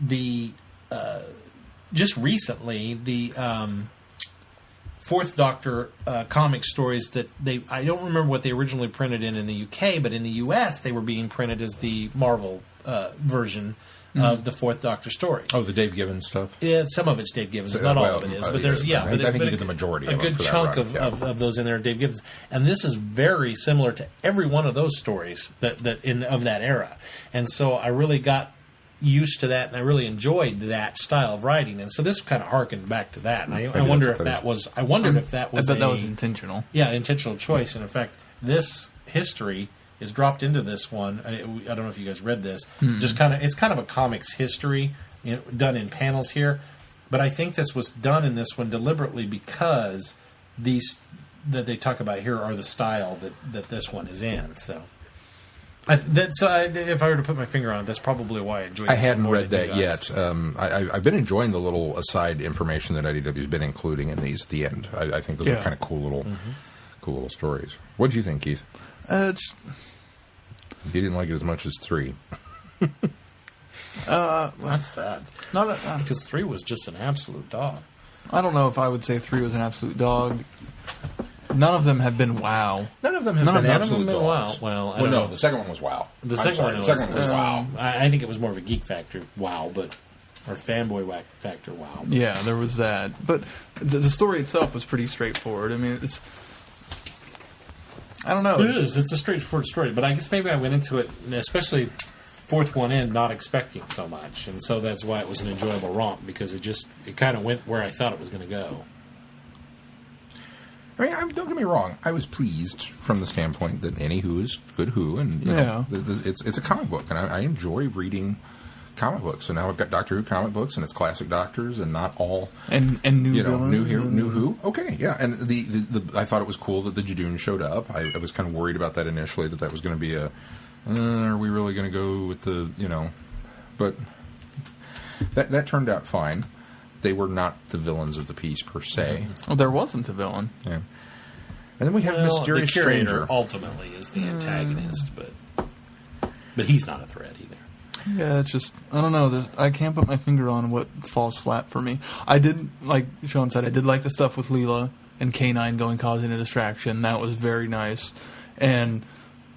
just recently the Fourth Doctor comic stories that I don't remember what they originally printed in the UK, but in the US they were being printed as the Marvel version of the Fourth Doctor stories. Oh, the Dave Gibbons stuff? Yeah, some of it's Dave Gibbons, not all of it is. But there's, I think he did the majority of a good chunk of those in there are Dave Gibbons. And this is very similar to every one of those stories of that era. And so I really got used to that, and I really enjoyed that style of writing. And so this kind of harkened back to that. And I wonder if that was. I wondered if that was. I bet that was intentional. Yeah, intentional choice. And in fact, this history is dropped into this one. I don't know if you guys read this. Just it's kind of a comics history done in panels here. But I think this was done in this one deliberately because these that they talk about here are the style that this one is in. So. If I were to put my finger on it, that's probably why I enjoyed it. I hadn't read that yet. I've been enjoying the little aside information that IDW's been including in these at the end. I think those are kind of cool little stories. What did you think, Keith? You didn't like it as much as 3. That's sad. Because 3 was just an absolute dog. I don't know if I would say 3 was an absolute dog. None of them have been wow. None of them have been absolute dogs. Well, no, the second one was wow. The second one was wow. I think it was more of a geek factor wow, or fanboy factor wow. Yeah, there was that. But the story itself was pretty straightforward. I mean, I don't know. It is. It's a straightforward story. But I guess maybe I went into it, especially fourth one in, not expecting so much. And so that's why it was an enjoyable romp, because it kind of went where I thought it was going to go. I mean, don't get me wrong. I was pleased from the standpoint that any Who is good Who, and it's a comic book, and I enjoy reading comic books. So now I've got Doctor Who comic books, and it's classic Doctors, and not all and new villains, new Who. Okay, yeah, and the I thought it was cool that the Judoon showed up. I was kind of worried about that initially, that was going to be are we really going to go with the but that turned out fine. They were not the villains of the piece per se. Well, there wasn't a villain. Yeah. And then we have Mysterious the curator Stranger. Ultimately is the antagonist, but he's not a threat either. Yeah, it's just, I don't know. I can't put my finger on what falls flat for me. I did, like Sean said, I did like the stuff with Leela and K9 causing a distraction. That was very nice. And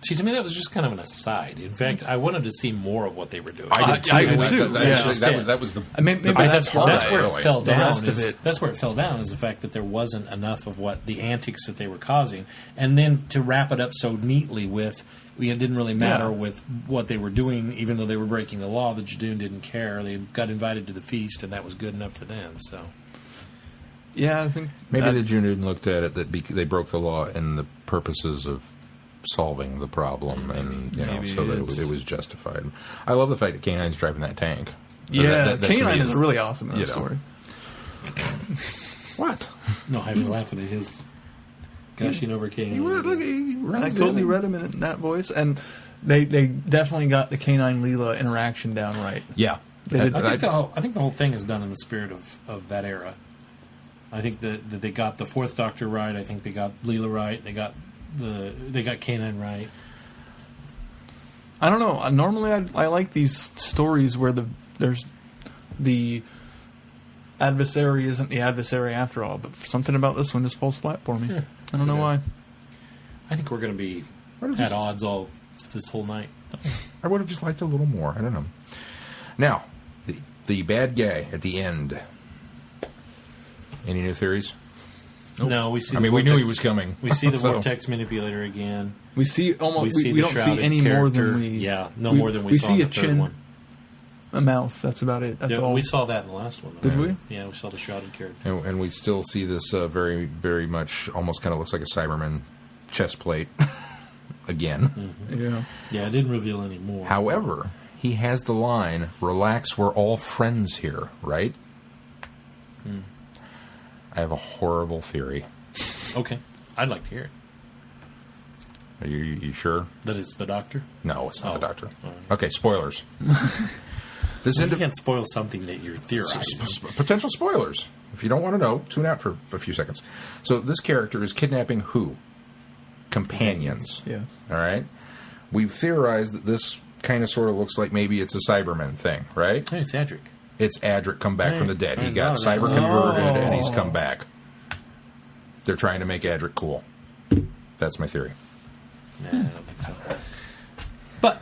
see, to me, that was just kind of an aside. In fact, I wanted to see more of what they were doing. I did too. That was the. I mean, maybe that's why. That's where it fell down. The rest of it. That's where it fell down, is the fact that there wasn't enough of what the antics that they were causing, and then to wrap it up so neatly with. It didn't really matter with what they were doing, even though they were breaking the law. The Judoon didn't care. They got invited to the feast, and that was good enough for them. So, yeah, I think maybe the Judoon looked at it that they broke the law in the purposes of solving the problem, and so that it was justified. I love the fact that K9's driving that tank. Yeah, K9 is really awesome in that story. What? No, I was laughing at his gushing over K9. I totally read him in that voice, and they definitely got the K9 Leela interaction down right. Yeah, I think the whole thing is done in the spirit of that era. I think that they got the Fourth Doctor right. I think they got Leela right. They got K9 right. I don't know. Normally, I like these stories where there's the adversary isn't the adversary after all, but something about this one just falls flat for me. I don't know why. I think we're going to be at odds all this whole night. I would have just liked a little more. I don't know. Now, the bad guy at the end. Any new theories? Nope. No, we see. We knew he was coming. We see the Vortex manipulator again. We see almost. We don't see any more than we. more than we saw in the third one. A mouth. That's about it. That's all. We saw that in the last one. Though. Did we? Yeah, we saw the shrouded character. And we still see this very, very much almost kind of looks like a Cyberman chest plate again. Mm-hmm. Yeah. Yeah, it didn't reveal any more. However, he has the line, "Relax, we're all friends here," right? Hmm. I have a horrible theory. Okay. I'd like to hear it. Are you sure? That it's the Doctor? No, it's not the Doctor. Right. Okay, spoilers. You can't spoil something that you're theorizing. Potential spoilers. If you don't want to know, tune out for a few seconds. So this character is kidnapping who? Companions. Yes. All right? We've theorized that this kind of sort of looks like maybe it's a Cyberman thing, right? Hey, it's Adric. It's Adric come back from the dead. He got cyber converted and he's come back. They're trying to make Adric cool. That's my theory. Nah, I don't think so. But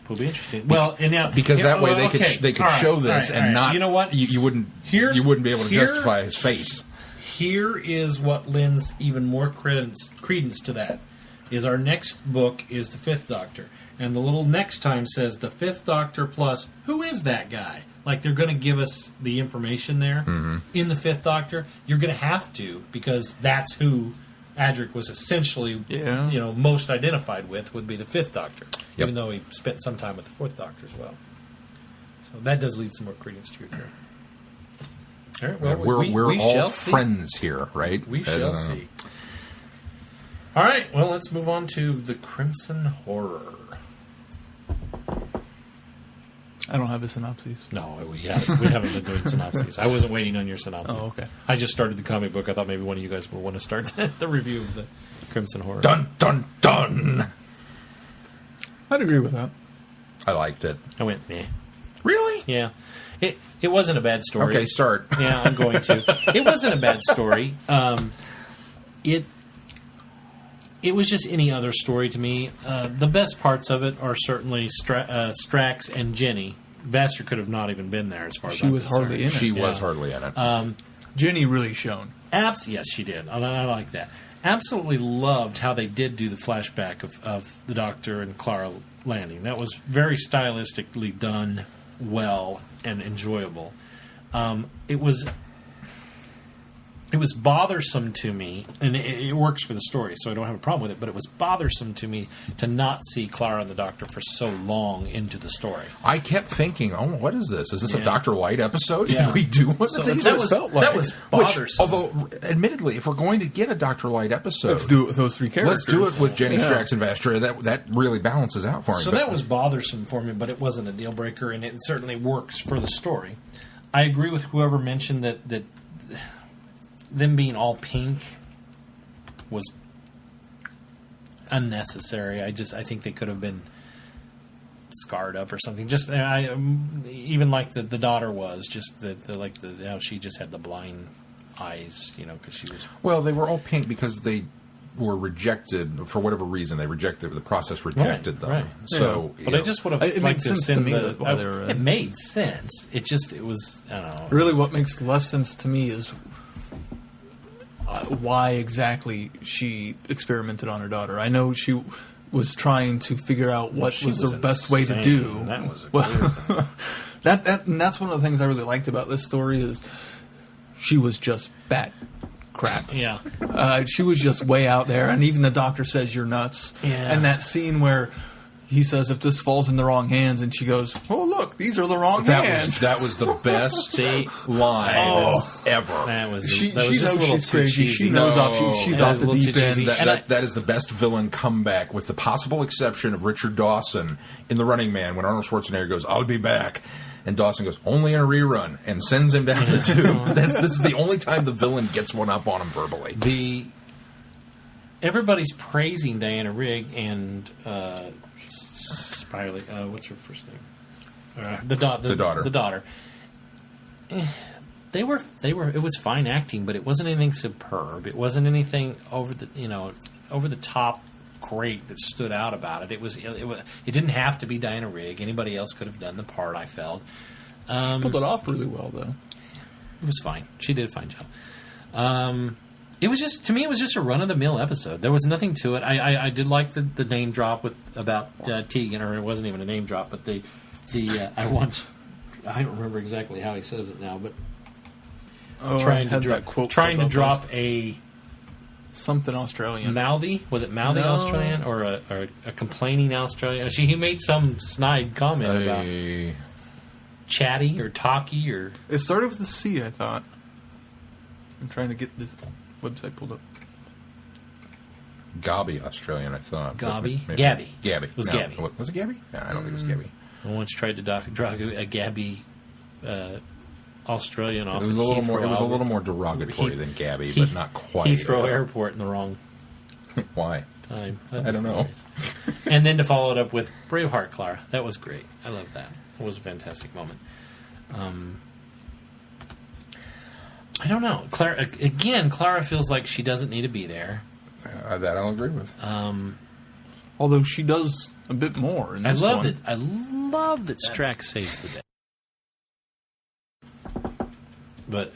will be interesting. Well, and now because that way they could show this and not. You know what? You wouldn't be able to justify his face. Here is what lends even more credence to that. Is our next book is the Fifth Doctor. And the little next time says the Fifth Doctor plus, who is that guy? Like they're going to give us the information there in the Fifth Doctor. You're going to have to, because that's who Adric was essentially, most identified with, would be the Fifth Doctor. Yep. Even though he spent some time with the Fourth Doctor as well. So that does lead some more credence to your theory. All right, well, we're all friends here, right? We shall see. All right, well, let's move on to the Crimson Horror. I don't have a synopsis. No, we haven't been doing synopses. I wasn't waiting on your synopsis. Oh, okay. I just started the comic book. I thought maybe one of you guys would want to start the review of the Crimson Horror. Dun, dun, dun! I'd agree with that. I liked it. I went, meh. Really? Yeah. It wasn't a bad story. Okay, start. Yeah, I'm going to. It wasn't a bad story. It was just any other story to me. The best parts of it are certainly Strax and Jenny. Vaster could have not even been there as far as she was hardly in it. She was hardly in it. Jenny really shone. Yes, she did. I like that. Absolutely loved how they did do the flashback of the Doctor and Clara landing. That was very stylistically done well and enjoyable. It was it was bothersome to me, and it works for the story, so I don't have a problem with it, but it was bothersome to me to not see Clara and the Doctor for so long into the story. I kept thinking, oh, what is this? Is this a Yeah. Dr. Light episode? Yeah. Did we do one So of these? that It was- felt that was bothersome. Which, although, admittedly, if we're going to get a Dr. Light episode, Let's do it with those three characters. let's do it with Jenny Yeah. Strax and Vastra. That really balances out for me. So that was bothersome for me, but it wasn't a deal breaker, and it certainly works for the story. I agree with whoever mentioned that them being all pink was unnecessary. I think they could have been scarred up or something. Just even like the daughter was, just how she just had the blind eyes, because she was. Well, they were all pink because they were rejected for whatever reason. They rejected the process. Rejected them. Right. So, But I just would have It liked made to sense to send me the. that why they were It made sense. It was. I don't know. Really, what makes less sense to me is why exactly she experimented on her daughter. I know she was trying to figure out what She was the was best way to insane. do. That was a Well, and that's one of the things I really liked about this story is she was just bat crap. Yeah. She was just way out there, and even the doctor says you're nuts. Yeah. And that scene where he says if this falls in the wrong hands, and she goes, "Oh look, these are the wrong hands." That was the best line ever. That was. She that was just a knows little she's too crazy. cheesy. She knows No. she's That off was a the little deep too end. cheesy. That, that is the best villain comeback, with the possible exception of Richard Dawson in The Running Man, when Arnold Schwarzenegger goes, "I'll be back," and Dawson goes, "Only in a rerun," and sends him down the tube. This is the only time the villain gets one up on him verbally. Everybody's praising Diana Rigg and Spirely. What's her first name? The daughter. The daughter. They were. It was fine acting, but it wasn't anything superb. It wasn't anything over the top great that stood out about it. It didn't have to be Diana Rigg. Anybody else could have done the part, I felt. She pulled it off really well, though. It was fine. She did a fine job. It was just, to me, it was just a run-of-the-mill episode. There was nothing to it. I did like the name drop about Tegan, or it wasn't even a name drop, but I don't remember exactly how he says it now, but trying to drop a something Australian. mouthy. Was it mouthy No. Australian or a complaining Australian? He made some snide comment about chatty or talky or. It started with a C, I thought. I'm trying to get this website pulled up. Gabby Australian, I thought. Gabby? Maybe. Gabby. Gabby. It was No. Gabby. Was it Gabby? No, I don't think it was Gabby. I once tried to draw a Gabby Australian off. It was at a little Heathrow more. It was a Albert- little more derogatory than Gabby, Heath- but not quite. Heathrow Airport in the wrong Why? time. I don't know. And then to follow it up with Braveheart Clara. That was great. I loved that. It was a fantastic moment. I don't know. Clara feels like she doesn't need to be there. That I'll agree with. Although she does a bit more in I this love one. it. I love that Strax saves the day. But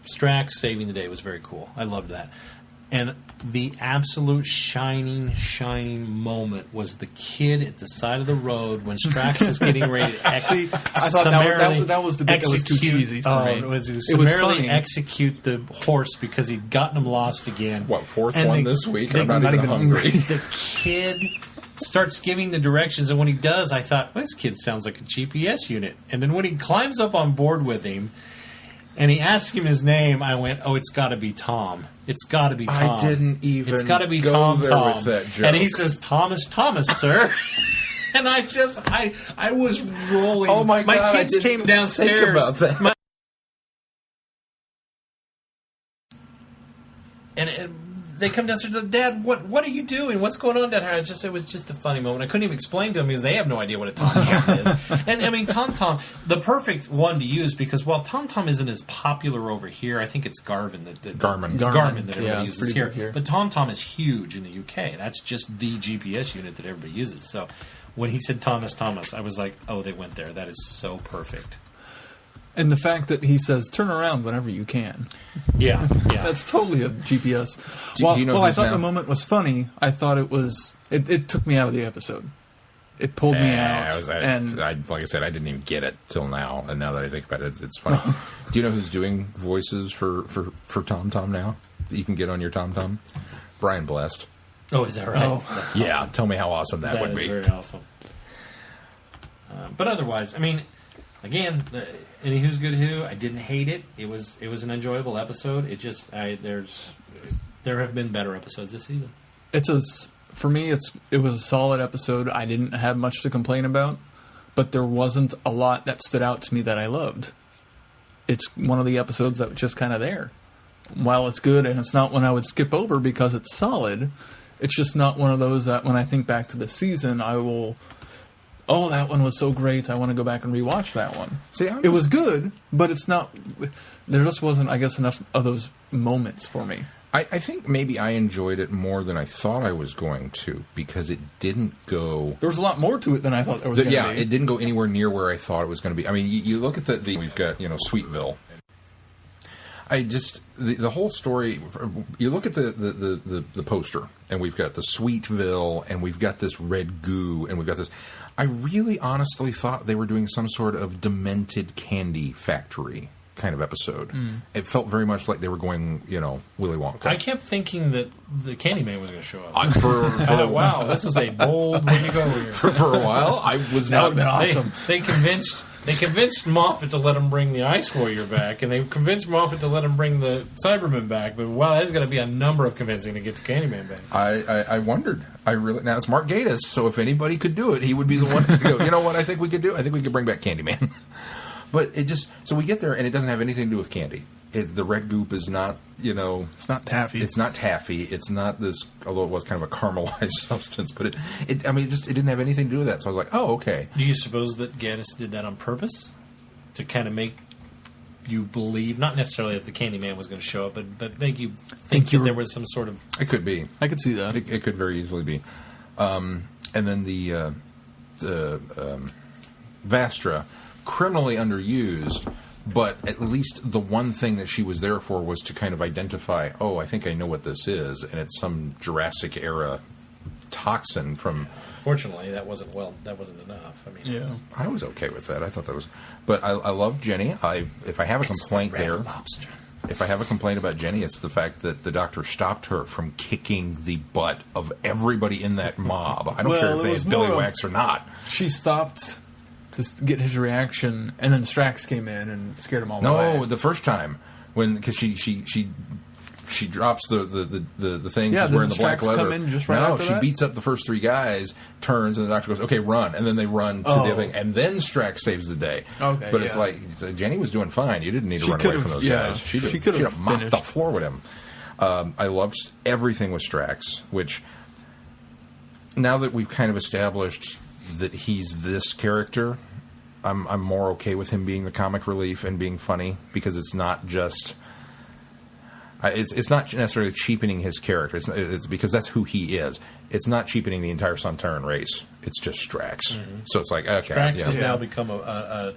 Strax saving the day was very cool. I loved that. And the absolute shining moment was the kid at the side of the road when Strax is getting ready to See, I thought that was the bit that was too cheesy for me. It was It was summarily funny. execute the horse because he'd gotten him lost again. What, fourth And one the- this week? the- I'm not even hungry. The kid starts giving the directions, and when he does, I thought, well, this kid sounds like a GPS unit. And then when he climbs up on board with him, and he asks him his name, I went, oh, it's got to be Tom. It's got to be Tom. I didn't even It's got to be go Tom. there Tom. with that joke. And he says, Thomas, sir. And I was rolling. Oh my God, I kids didn't came even downstairs. think about that. They come downstairs. Dad, what are you doing? What's going on down here? It was just a funny moment. I couldn't even explain to them because they have no idea what a tom-tom is. And I mean, tom-tom, the perfect one to use because while tom-tom isn't as popular over here, I think it's Garmin that Garmin. Garmin that everybody Yeah, it's uses pretty here. big here. But tom-tom is huge in the UK. That's just the GPS unit that everybody uses. So when he said Thomas, I was like, oh, they went there. That is so perfect. And the fact that he says, turn around whenever you can. Yeah. That's totally a GPS. Do you know While I who's thought now- the moment was funny, I thought it took me out of the episode. it pulled me out. Like I said, I didn't even get it till now, and now that I think about it, it's funny. Do you know who's doing voices for TomTom now that you can get on your TomTom? Brian Blessed. Oh, is that right? Oh. Yeah, awesome. Tell me how awesome that would be. That is very awesome. But otherwise, I mean, again, any Who's Good Who, I didn't hate it. It was an enjoyable episode. It just there have been better episodes this season. For me, it was a solid episode. I didn't have much to complain about, but there wasn't a lot that stood out to me that I loved. It's one of the episodes that was just kind of there. While it's good, and it's not one I would skip over because it's solid, it's just not one of those that when I think back to the season, I will, oh, that one was so great, I want to go back and rewatch that one. See, it was good, but it's not, there just wasn't, I guess, enough of those moments for me. I think maybe I enjoyed it more than I thought I was going to because it didn't go... There was a lot more to it than I thought there was going to be. Yeah, it didn't go anywhere near where I thought it was going to be. I mean, you look at the we've got, Sweetville. The whole story, you look at the poster, and we've got the Sweetville, and we've got this red goo, and we've got this... I really honestly thought they were doing some sort of demented candy factory kind of episode. It felt very much like they were going, Willy Wonka. I kept thinking that the Candyman was going to show up. I thought, wow, this is a bold way to go here. For a while, I was that would have been awesome. They convinced Moffat to let him bring the Ice Warrior back, and they convinced Moffat to let him bring the Cyberman back. But wow, there's going to be a number of convincing to get the Candyman back. I wondered. Now it's Mark Gatiss, so if anybody could do it, he would be the one to go. You know what I think we could do? I think we could bring back Candyman. But so we get there, and it doesn't have anything to do with candy. The red goop is not, It's not taffy. It's not taffy. It's not this, although it was kind of a caramelized substance. But it didn't have anything to do with that. So I was like, oh, okay. Do you suppose that Gatiss did that on purpose? To kind of make you believe, not necessarily that the Candyman was going to show up, but make you think that there was some sort of... It could be. I could see that. It could very easily be. And then the Vastra, criminally underused, but at least the one thing that she was there for was to kind of identify, oh, I think I know what this is, and it's some Jurassic era toxin from... Fortunately, that wasn't enough. I mean, I was okay with that. I thought that was... But I love Jenny. If I have a complaint there... Lobster. If I have a complaint about Jenny, it's the fact that the doctor stopped her from kicking the butt of everybody in that mob. I don't care if they had Billy Wax or not. She stopped to get his reaction, and then Strax came in and scared him all away. No, the first time because she drops the thing. Yeah, she's wearing the black Strax leather. Come in just right after she that? beats up the first three guys, turns, and the doctor goes, "Okay, run," and then they run to the other thing, and then Strax saves the day. Okay, but it's like Jenny was doing fine. You didn't need to run away from those guys. She could have mopped the floor with him. I loved everything with Strax, which now that we've kind of established that he's this character, I'm more okay with him being the comic relief and being funny because it's not just. It's not necessarily cheapening his character. It's because that's who he is. It's not cheapening the entire Sontaran race. It's just Strax. Mm-hmm. So it's like, okay. Strax has now become a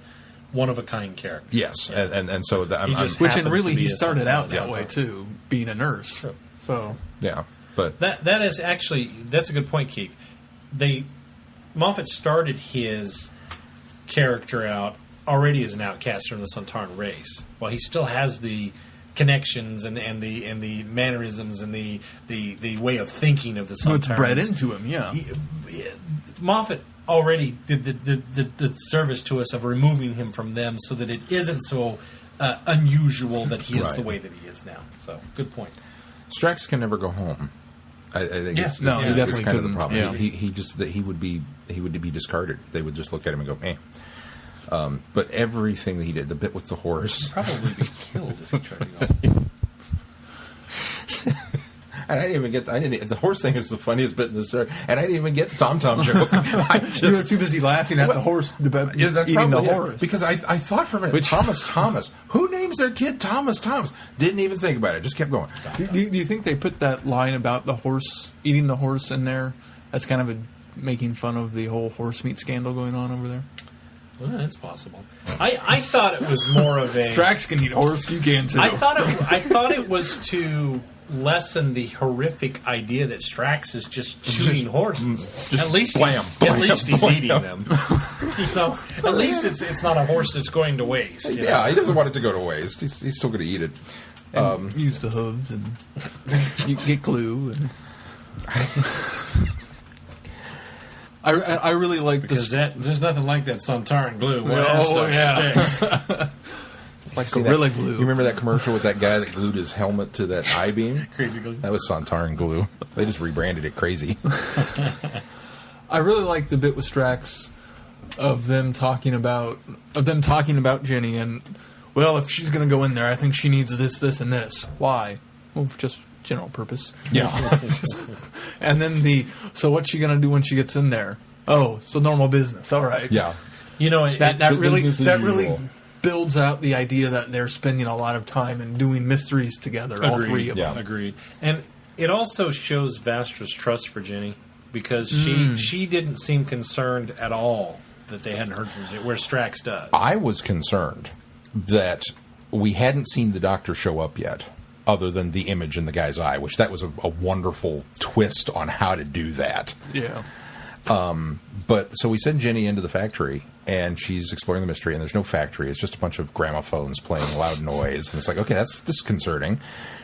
one-of-a-kind character. Yes. Yeah. And so... he started out that way, too, being a nurse. Sure. So... Yeah, but... That is actually... That's a good point, Keith. Moffat started his character out already as an outcast from the Sontaran race. While he still has the... connections and the mannerisms and the way of thinking of the Sontarans. It's bred into him, yeah. Moffat already did the service to us of removing him from them so that it isn't so unusual that he is the way that he is now. So, good point. Strax can never go home. I think he definitely kind couldn't. Of the problem. Yeah. He would be discarded. They would just look at him and go, eh. But everything that he did, the bit with the horse, probably be killed as he tried to go. And I didn't even get. The horse thing is the funniest bit in the story, and I didn't even get the TomTom joke. You were too busy laughing at the horse eating the horse. Because I thought for a minute, Thomas. Who names their kid Thomas? Didn't even think about it. Just kept going. Do you think they put that line about the horse eating the horse in there as kind of making fun of the whole horse meat scandal going on over there? Well, that's possible. I thought it was more of a Strax can eat horse. You can too. I thought it was to lessen the horrific idea that Strax is just shooting horses. At least blam, he's blam. eating them. At least it's not a horse that's going to waste. You know? He doesn't want it to go to waste. He's still going to eat it. And use the hooves and you get glue. And I really like because this. there's nothing like that Santaran glue. Boy, Oh, that stuff yeah. sticks. It's like See Gorilla that, Glue. You remember that commercial with that guy that glued his helmet to that I-beam? Crazy glue. That was Santaran glue. They just rebranded it crazy. I really like the bit with Strax of them talking about Jenny and, well, if she's going to go in there, I think she needs this, this, and this. Why? Well, just general purpose. Yeah. And then so what's she going to do when she gets in there? Oh, so normal business. All right. Yeah. You know, That really business as usual. builds out the idea that they're spending a lot of time and doing mysteries together, all three of them. Yeah. Agreed. And it also shows Vastra's trust for Jenny because she didn't seem concerned at all that they hadn't heard from Jenny, where Strax does. I was concerned that we hadn't seen the doctor show up yet, other than the image in the guy's eye, which that was a wonderful twist on how to do that. Yeah. But so we send Jenny into the factory, and she's exploring the mystery, and there's no factory. It's just a bunch of gramophones playing loud noise. And it's like, okay, that's disconcerting.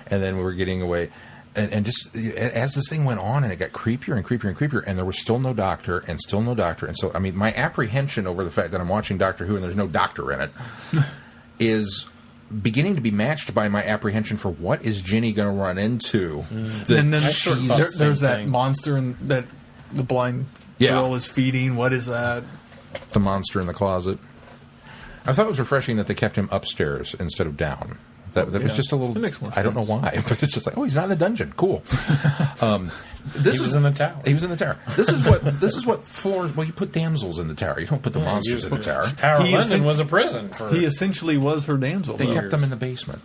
And then we were getting away. And just as this thing went on, and it got creepier and creepier and creepier, and there was still no doctor, and still no doctor. And so, I mean, my apprehension over the fact that I'm watching Doctor Who and there's no doctor in it is beginning to be matched by my apprehension for what is Jenny going to run into. And then sort of thought the there's same that thing. monster that the blind Yeah. girl is feeding. What is that? The monster in the closet. I thought it was refreshing that they kept him upstairs instead of down. That was Yeah. just a little. It makes more I don't know sense. why, but it's just like, oh, he's not in the dungeon. Cool. He was in the tower. He was in the tower. This is what floors. Well, you put damsels in the tower. You don't put the monsters in the tower. Tower of He London essen- was a prison. For He essentially was her damsel. They though. kept them in the basement.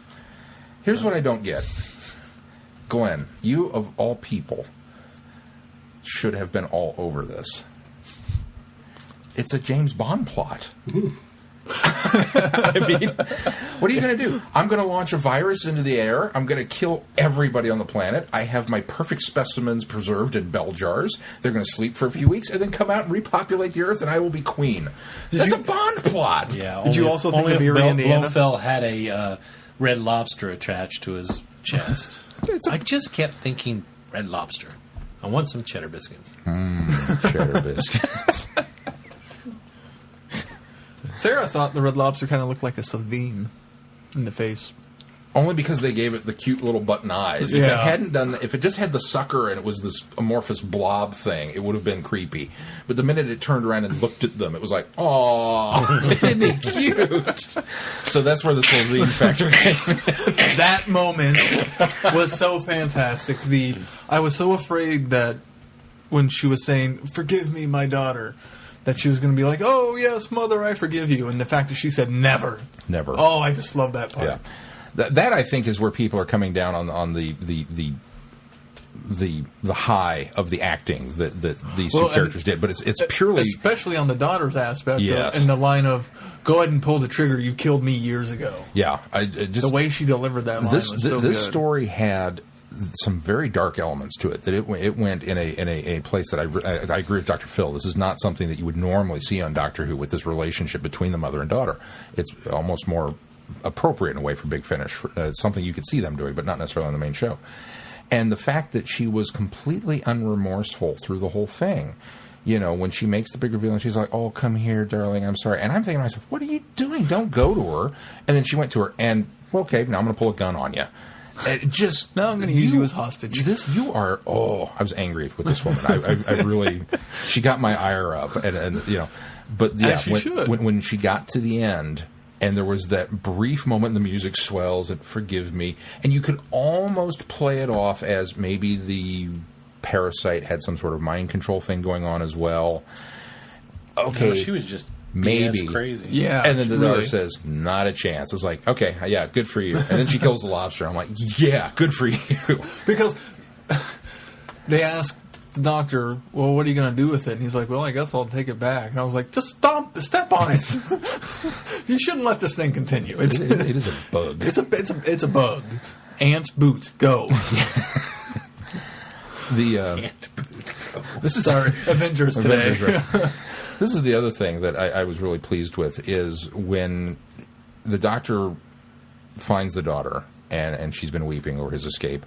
Here's what I don't get, Glenn. You of all people should have been all over this. It's a James Bond plot. I mean, what are you going to do? I'm going to launch a virus into the air. I'm going to kill everybody on the planet. I have my perfect specimens preserved in bell jars. They're going to sleep for a few weeks and then come out and repopulate the Earth, and I will be queen. That's a Bond plot. Yeah. Did you only also if- think only of if Erie, Bel- Indiana? Blofeld had a red lobster attached to his chest. I just kept thinking red lobster. I want some cheddar biscuits. Cheddar biscuits. Sarah thought the Red Lobster kind of looked like a Savine in the face. Only because they gave it the cute little button eyes. If it Yeah. hadn't done, if it just had the sucker and it was this amorphous blob thing, it would have been creepy. But the minute it turned around and looked at them, it was like, "Aw, isn't he cute?" So that's where the Slovene factor came in. That moment was so fantastic. I was so afraid that when she was saying, "Forgive me, my daughter," that she was going to be like, "Oh yes, mother, I forgive you," and the fact that she said "never," Never. Oh, I just love that part. Yeah, that I think is where people are coming down on the high of the acting that these two Well, characters did. But it's purely especially on the daughter's aspect, Yes. and the line of "Go ahead and pull the trigger. You killed me years ago." yeah. I just The way she delivered that line this was so this good. story had some very dark elements to it. That it went in a place that I agree with Dr. Phil. This is not something that you would normally see on Doctor Who with this relationship between the mother and daughter. It's almost more appropriate in a way for Big Finish. It's something you could see them doing, but not necessarily on the main show. And the fact that she was completely unremorseful through the whole thing. You know, when she makes the big reveal and she's like, "Oh, come here, darling, I'm sorry." And I'm thinking to myself, what are you doing? Don't go to her. And then she went to her and, well, okay, now I'm going to pull a gun on you. It just Now I'm going to use you as hostage. you are. Oh, I was angry with this woman. I really. She got my ire up, and you know, but yeah, As she should. when she got to the end, and there was that brief moment, and the music swells, and "Forgive me," and you could almost play it off as maybe the parasite had some sort of mind control thing going on as well. Okay, No, she was just maybe BS crazy. Yeah, and then the really. daughter says, "Not a chance." It's like, okay, yeah, good for you. And then she kills the lobster. I'm like, yeah, good for you. Because they asked the doctor, "Well, what are you going to do with it?" And he's like, "Well, I guess I'll take it back." And I was like, "Just step on it. You shouldn't let this thing continue. It is a bug. It's a bug." Ants boot go. This is Sorry, Avengers today. Avengers, right. This is the other thing that I was really pleased with is when the doctor finds the daughter and she's been weeping over his escape,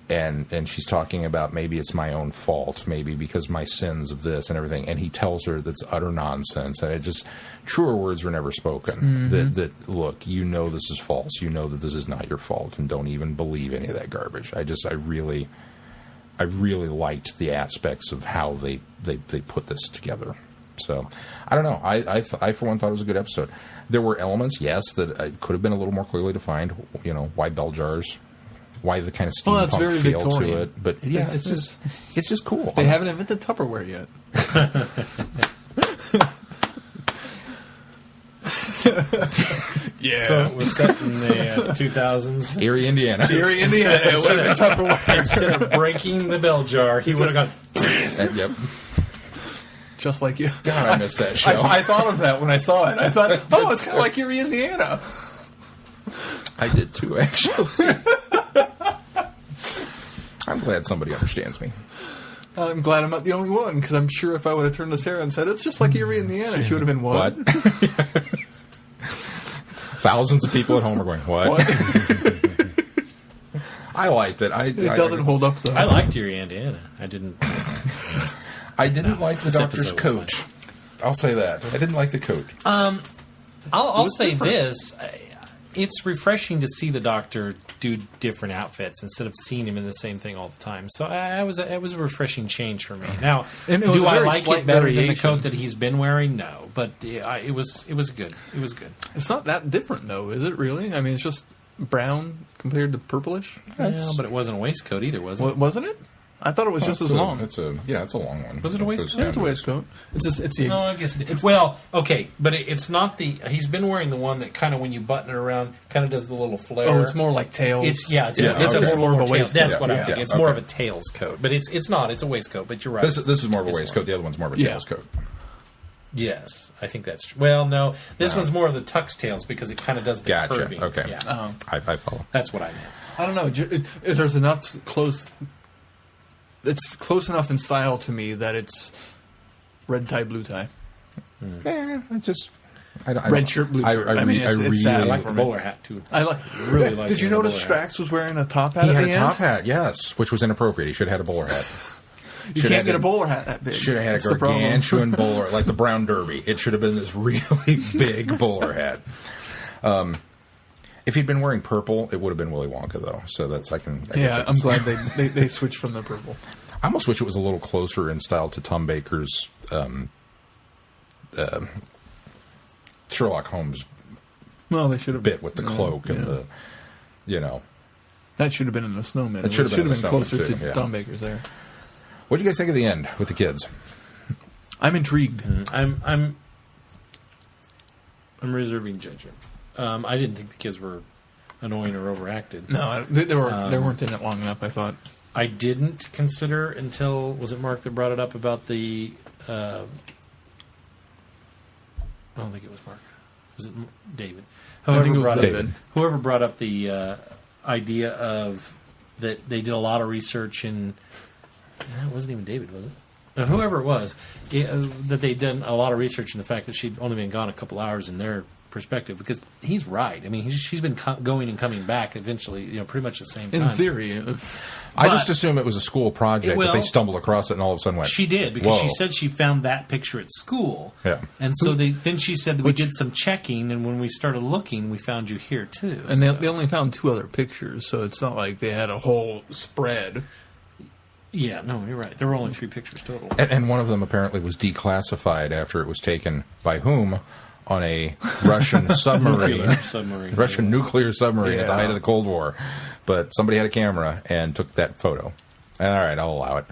and she's talking about maybe it's my own fault, maybe because my sins of this and everything, and he tells her that's utter nonsense, and it just truer words were never spoken. That look, you know this is false, you know that this is not your fault, and don't even believe any of that garbage. I really liked the aspects of how they put this together. So, I don't know. I for one thought it was a good episode. There were elements, yes, that could have been a little more clearly defined. You know, why bell jars, why the kind of steampunk very feel Victorian. to it. But yeah, it's just cool. They haven't invented Tupperware yet. Yeah. So it was set in the 2000s. Erie, Indiana. Erie, Indiana. It would have been Tupperware. Instead of breaking the bell jar, he would have gone. Yep. Just like you. God, I missed that show. I thought of that when I saw it. I thought, oh, it's kind of like Erie, Indiana. I did too, actually. I'm glad somebody understands me. I'm glad I'm not the only one, because I'm sure if I would have turned to Sarah and said, it's just like Erie, Indiana, she would have been, what? Thousands of people at home are going, what? I liked it. It doesn't hold up, though. I liked Erie, Indiana. I didn't like the doctor's coat. I'll say that. I didn't like the coat. I'll say this. It's refreshing to see the Doctor do different outfits instead of seeing him in the same thing all the time. So it was a refreshing change for me. Now, And it was do a I very like slight it better than the variation. coat that he's been wearing? No, but it was good. It was good. It's not that different, though, is it really? I mean, it's just brown compared to purplish. Yeah, but it wasn't a waistcoat either, was it? Wasn't it? I thought it was just as long. It's a long one. Was it a waistcoat? Yeah, it's a waistcoat. It's the No, I guess it is. Well, okay, but it's not the... He's been wearing the one that kind of, when you button it around, kind of does the little flare. Oh, it's more like tails. It's more of a tails. waistcoat. That's what I'm Yeah, thinking. yeah, It's more of okay. a tails coat, but it's not. It's a waistcoat. But you're right. This is more of a It's waistcoat. The other one's more of a Yeah. tails coat. Yes, I think that's true. Well, no, this one's more of the tux tails because it kind of does the Gotcha. curving. Okay. Yeah, I follow. that's what I meant. I don't know. There's enough close... It's close enough in style to me that it's red tie, blue tie. Yeah, it's just... Red shirt, blue shirt. I mean, it's sad. I really... like the bowler hat too. I like. Really like Did you the notice bowler hat. Strax was wearing a top hat He at had the a end? top hat, yes, which was inappropriate. He should have had a bowler hat. You can't get a bowler hat that big. Should have had That's a the problem. gargantuan bowler, like the Brown Derby. It should have been this really big bowler hat. If he'd been wearing purple, it would have been Willy Wonka, though. So that's I guess Yeah, I can I'm see. glad they switched from the purple. I almost wish it was a little closer in style to Tom Baker's Sherlock Holmes Well, they should have bit with the cloak and the, That should have been in the snowman. It should have been in the closer snowman, to too, yeah. Tom Baker's there. What do you guys think of the end with the kids? I'm intrigued. I'm reserving judgment. I didn't think the kids were annoying or overacted. No, they weren't in it long enough, I thought. I didn't consider until, was it Mark that brought it up about the, I don't think it was Mark. Was it David? I think it was brought David. Up, whoever brought up the idea of that they did a lot of research in, it wasn't even David, was it? Whoever it was, that they'd done a lot of research in the fact that she'd only been gone a couple hours in their perspective, because he's right. I mean, she's been going and coming back eventually, pretty much the same time. In theory. I just assume it was a school project that they Well, stumbled across it and all of a sudden went. She did, because she "Whoa." said she found that picture at school. Yeah. And so then she said that we did some checking, and when we started looking, we found you here too. And they only found 2 other pictures, so it's not like they had a whole spread. Yeah, no, you're right. There were only 3 pictures total. And one of them apparently was declassified after it was taken by whom? On a Russian submarine. Russian nuclear submarine at the height of the Cold War. But somebody had a camera and took that photo. All right, I'll allow it.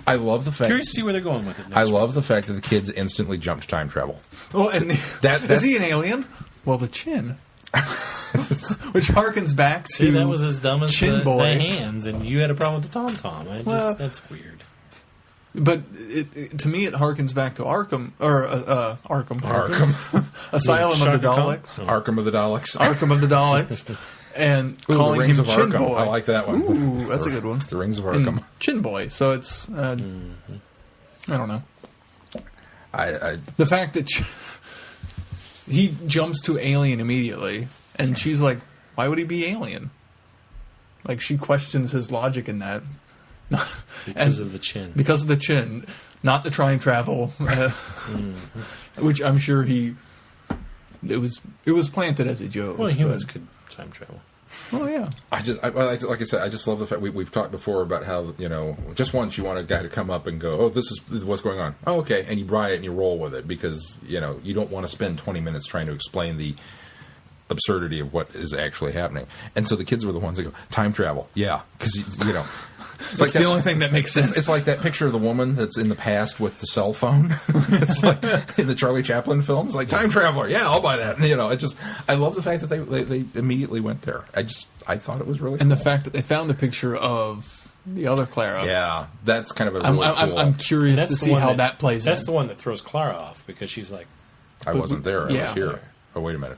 I love the fact... Curious to see where they're going with it next. I love the fact that the kids instantly jumped time travel. Oh, and That's- is he an alien? Well, the chin. Which harkens back to See, that was as dumb as Chin the Boy. hands, and you had a problem with the tom-tom. Well- That's weird. But to me, it harkens back to Arkham, or Arkham. Arkham. Asylum of the Shaka Khan? Daleks. Arkham of the Daleks. Arkham of the Daleks. and Ooh, calling the Rings him of Chin Arkham. Boy. I like that one. Ooh, that's a good one. The Rings of And Arkham. Chin Boy. So it's I don't know. I The fact that he jumps to alien immediately, and she's like, "Why would he be alien?" Like she questions his logic in that. Because of the chin. Because of the chin, not the time travel, which I'm sure it was planted as a joke. Well, humans could time travel. Oh yeah. like I said, I just love the fact we've talked before about how, just once you want a guy to come up and go, oh, this is what's going on. Oh, okay. And you buy it and you roll with it because, you don't want to spend 20 minutes trying to explain the absurdity of what is actually happening. And so the kids were the ones that go, time travel. Yeah. Because, It's like the only thing that makes sense. It's like that picture of the woman that's in the past with the cell phone. It's like in the Charlie Chaplin films, like time traveler. Yeah, I'll buy that. And, I love the fact that they immediately went there. I thought it was really and cool. the fact that they found the picture of the other Clara. Yeah, that's kind of a really cool. I'm curious to see how that plays. That's the one that throws Clara off because she's like, I wasn't there. I yeah. was here. Oh, wait a minute.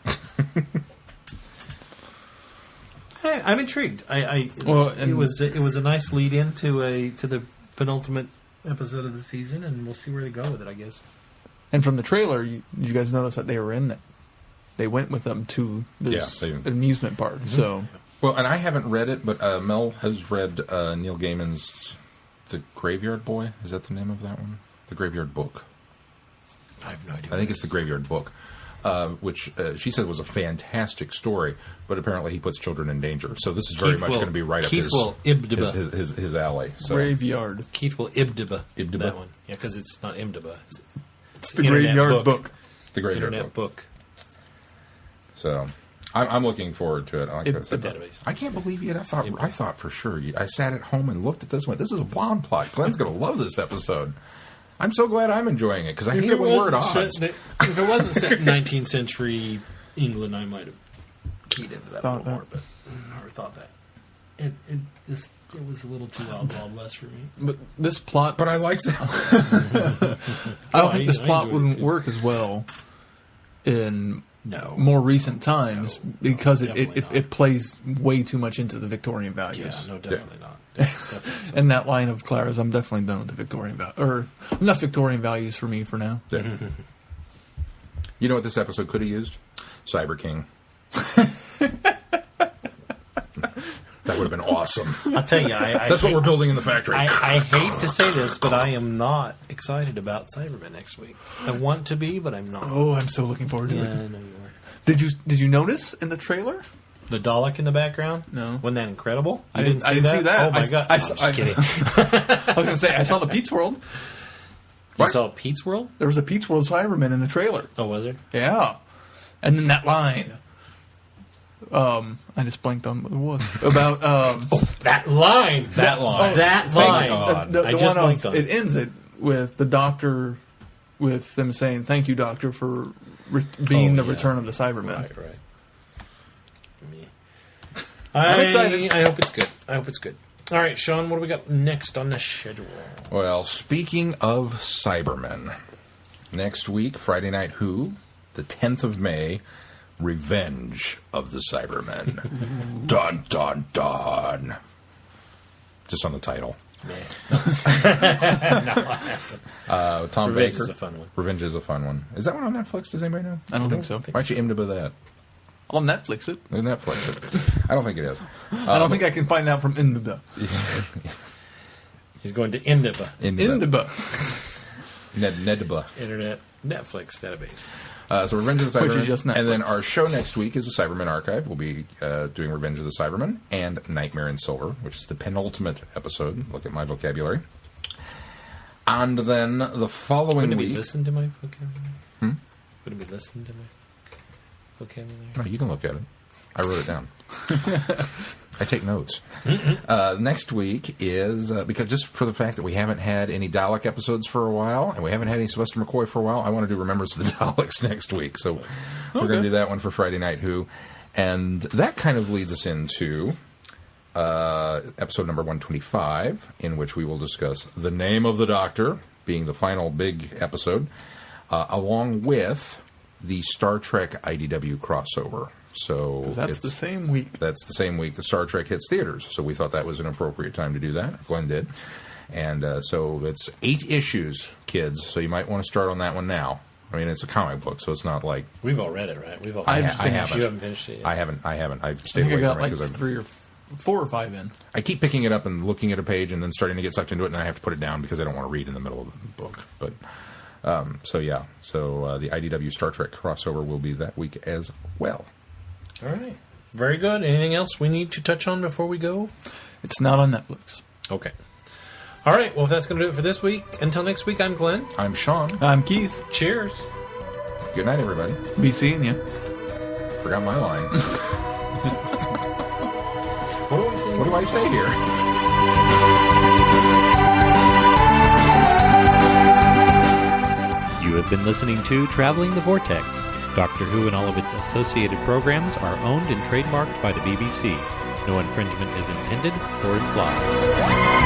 I'm intrigued. It was a nice lead in to the penultimate episode of the season, and we'll see where they go with it, I guess. And from the trailer, you guys notice that they were in that. They went with them to this amusement park. Mm-hmm. So, well, and I haven't read it, but Mel has read Neil Gaiman's The Graveyard Boy. Is that the name of that one? The Graveyard Book. I have no idea. I think it's The Graveyard Book. Which she said was a fantastic story, but apparently he puts children in danger. So this is very much going to be right up his alley. So. Graveyard. Keith will Ibdaba that one. Yeah, because it's not Imdaba. It's the Graveyard Book. The Graveyard Internet book. So I'm looking forward to it. Like I said, database. I can't believe it. I thought for sure. I sat at home and looked at this and went, this is a blonde plot. Glenn's going to love this episode. I'm so glad I'm enjoying it because I hate it when we're at odds. If it wasn't set in 19th century England, I might have keyed into that a little more, but I never thought that. It was a little too Wild West for me. But this plot... But I liked that. I don't think this plot wouldn't work as well in more recent times because it plays way too much into the Victorian values. Yeah, no, definitely not. And that line of Clara's, I'm definitely done with the Victorian values. Or enough Victorian values for me for now. Yeah. You know what this episode could have used? Cyber King. That would have been awesome. I'll tell you, that's what we're building in the factory. I hate to say this, but I am not excited about Cybermen next week. I want to be, but I'm not. Oh, I'm so looking forward to it. Yeah, I know you are. Did you notice in the trailer? The Dalek in the background? No. Wasn't that incredible? I didn't see that. Oh, my God. I'm just kidding. I was going to say, I saw the Pete's World. You saw Pete's World? There was a Pete's World Cyberman in the trailer. Oh, was there? Yeah. And then that line. I just blanked on what it was. About... that line! That line. That line! The I one just blanked of, on it. It ends it with the doctor, with them saying, thank you, doctor, for being the return of the Cybermen. Right. I'm excited. I hope it's good. All right, Sean, what do we got next on the schedule? Well, speaking of Cybermen, next week, Friday Night Who, the 10th of May, Revenge of the Cybermen. Dun, dun, dun. Just on the title. Tom Revenge Baker. is a fun one. Revenge is a fun one. Is that one on Netflix? Does anybody know? I don't think so. Why don't you IMDb that? I'll Netflix it. Netflix it. I don't think it is. I don't think I can find out from Indaba. He's going to Indaba. Indaba. Nedba. Internet Netflix database. So Revenge of the Which is Cybermen. just Netflix. And then our show next week is the Cybermen Archive. We'll be doing Revenge of the Cybermen and Nightmare in Silver, which is the penultimate episode. Look at my vocabulary. And then the following Wouldn't week... we listen to my vocabulary? Wouldn't we listen to my vocabulary? No, you can look at it. I wrote it down. I take notes. Next week is, because just for the fact that we haven't had any Dalek episodes for a while, and we haven't had any Sylvester McCoy for a while, I want to do Remembrance of the Daleks next week. So we're going to do that one for Friday Night Who. And that kind of leads us into episode number 125, in which we will discuss The Name of the Doctor, being the final big episode, along with the Star Trek IDW crossover. So That's the same week. That's the same week the Star Trek hits theaters. So we thought that was an appropriate time to do that. Glenn did. And so it's 8 issues, kids. So you might want to start on that one now. I mean, it's a comic book, so it's not like... We've all read it, right? We've all I finished it. haven't. You haven't finished it yet? I haven't. I've I stayed think I away got from it like because 3 or 4 or 5 in. I keep picking it up and looking at a page and then starting to get sucked into it, and I have to put it down because I don't want to read in the middle of the book. But so the IDW Star Trek crossover will be that week as well. All right. Very good. Anything else we need to touch on before we go? It's not on Netflix. Okay. All right. Well, if that's going to do it for this week, until next week, I'm Glenn. I'm Sean. I'm Keith. Cheers. Good night, everybody. Be seeing you. Forgot my line. What do I say? What do I say here? You have been listening to Traveling the Vortex. Doctor Who and all of its associated programs are owned and trademarked by the BBC. No infringement is intended or implied.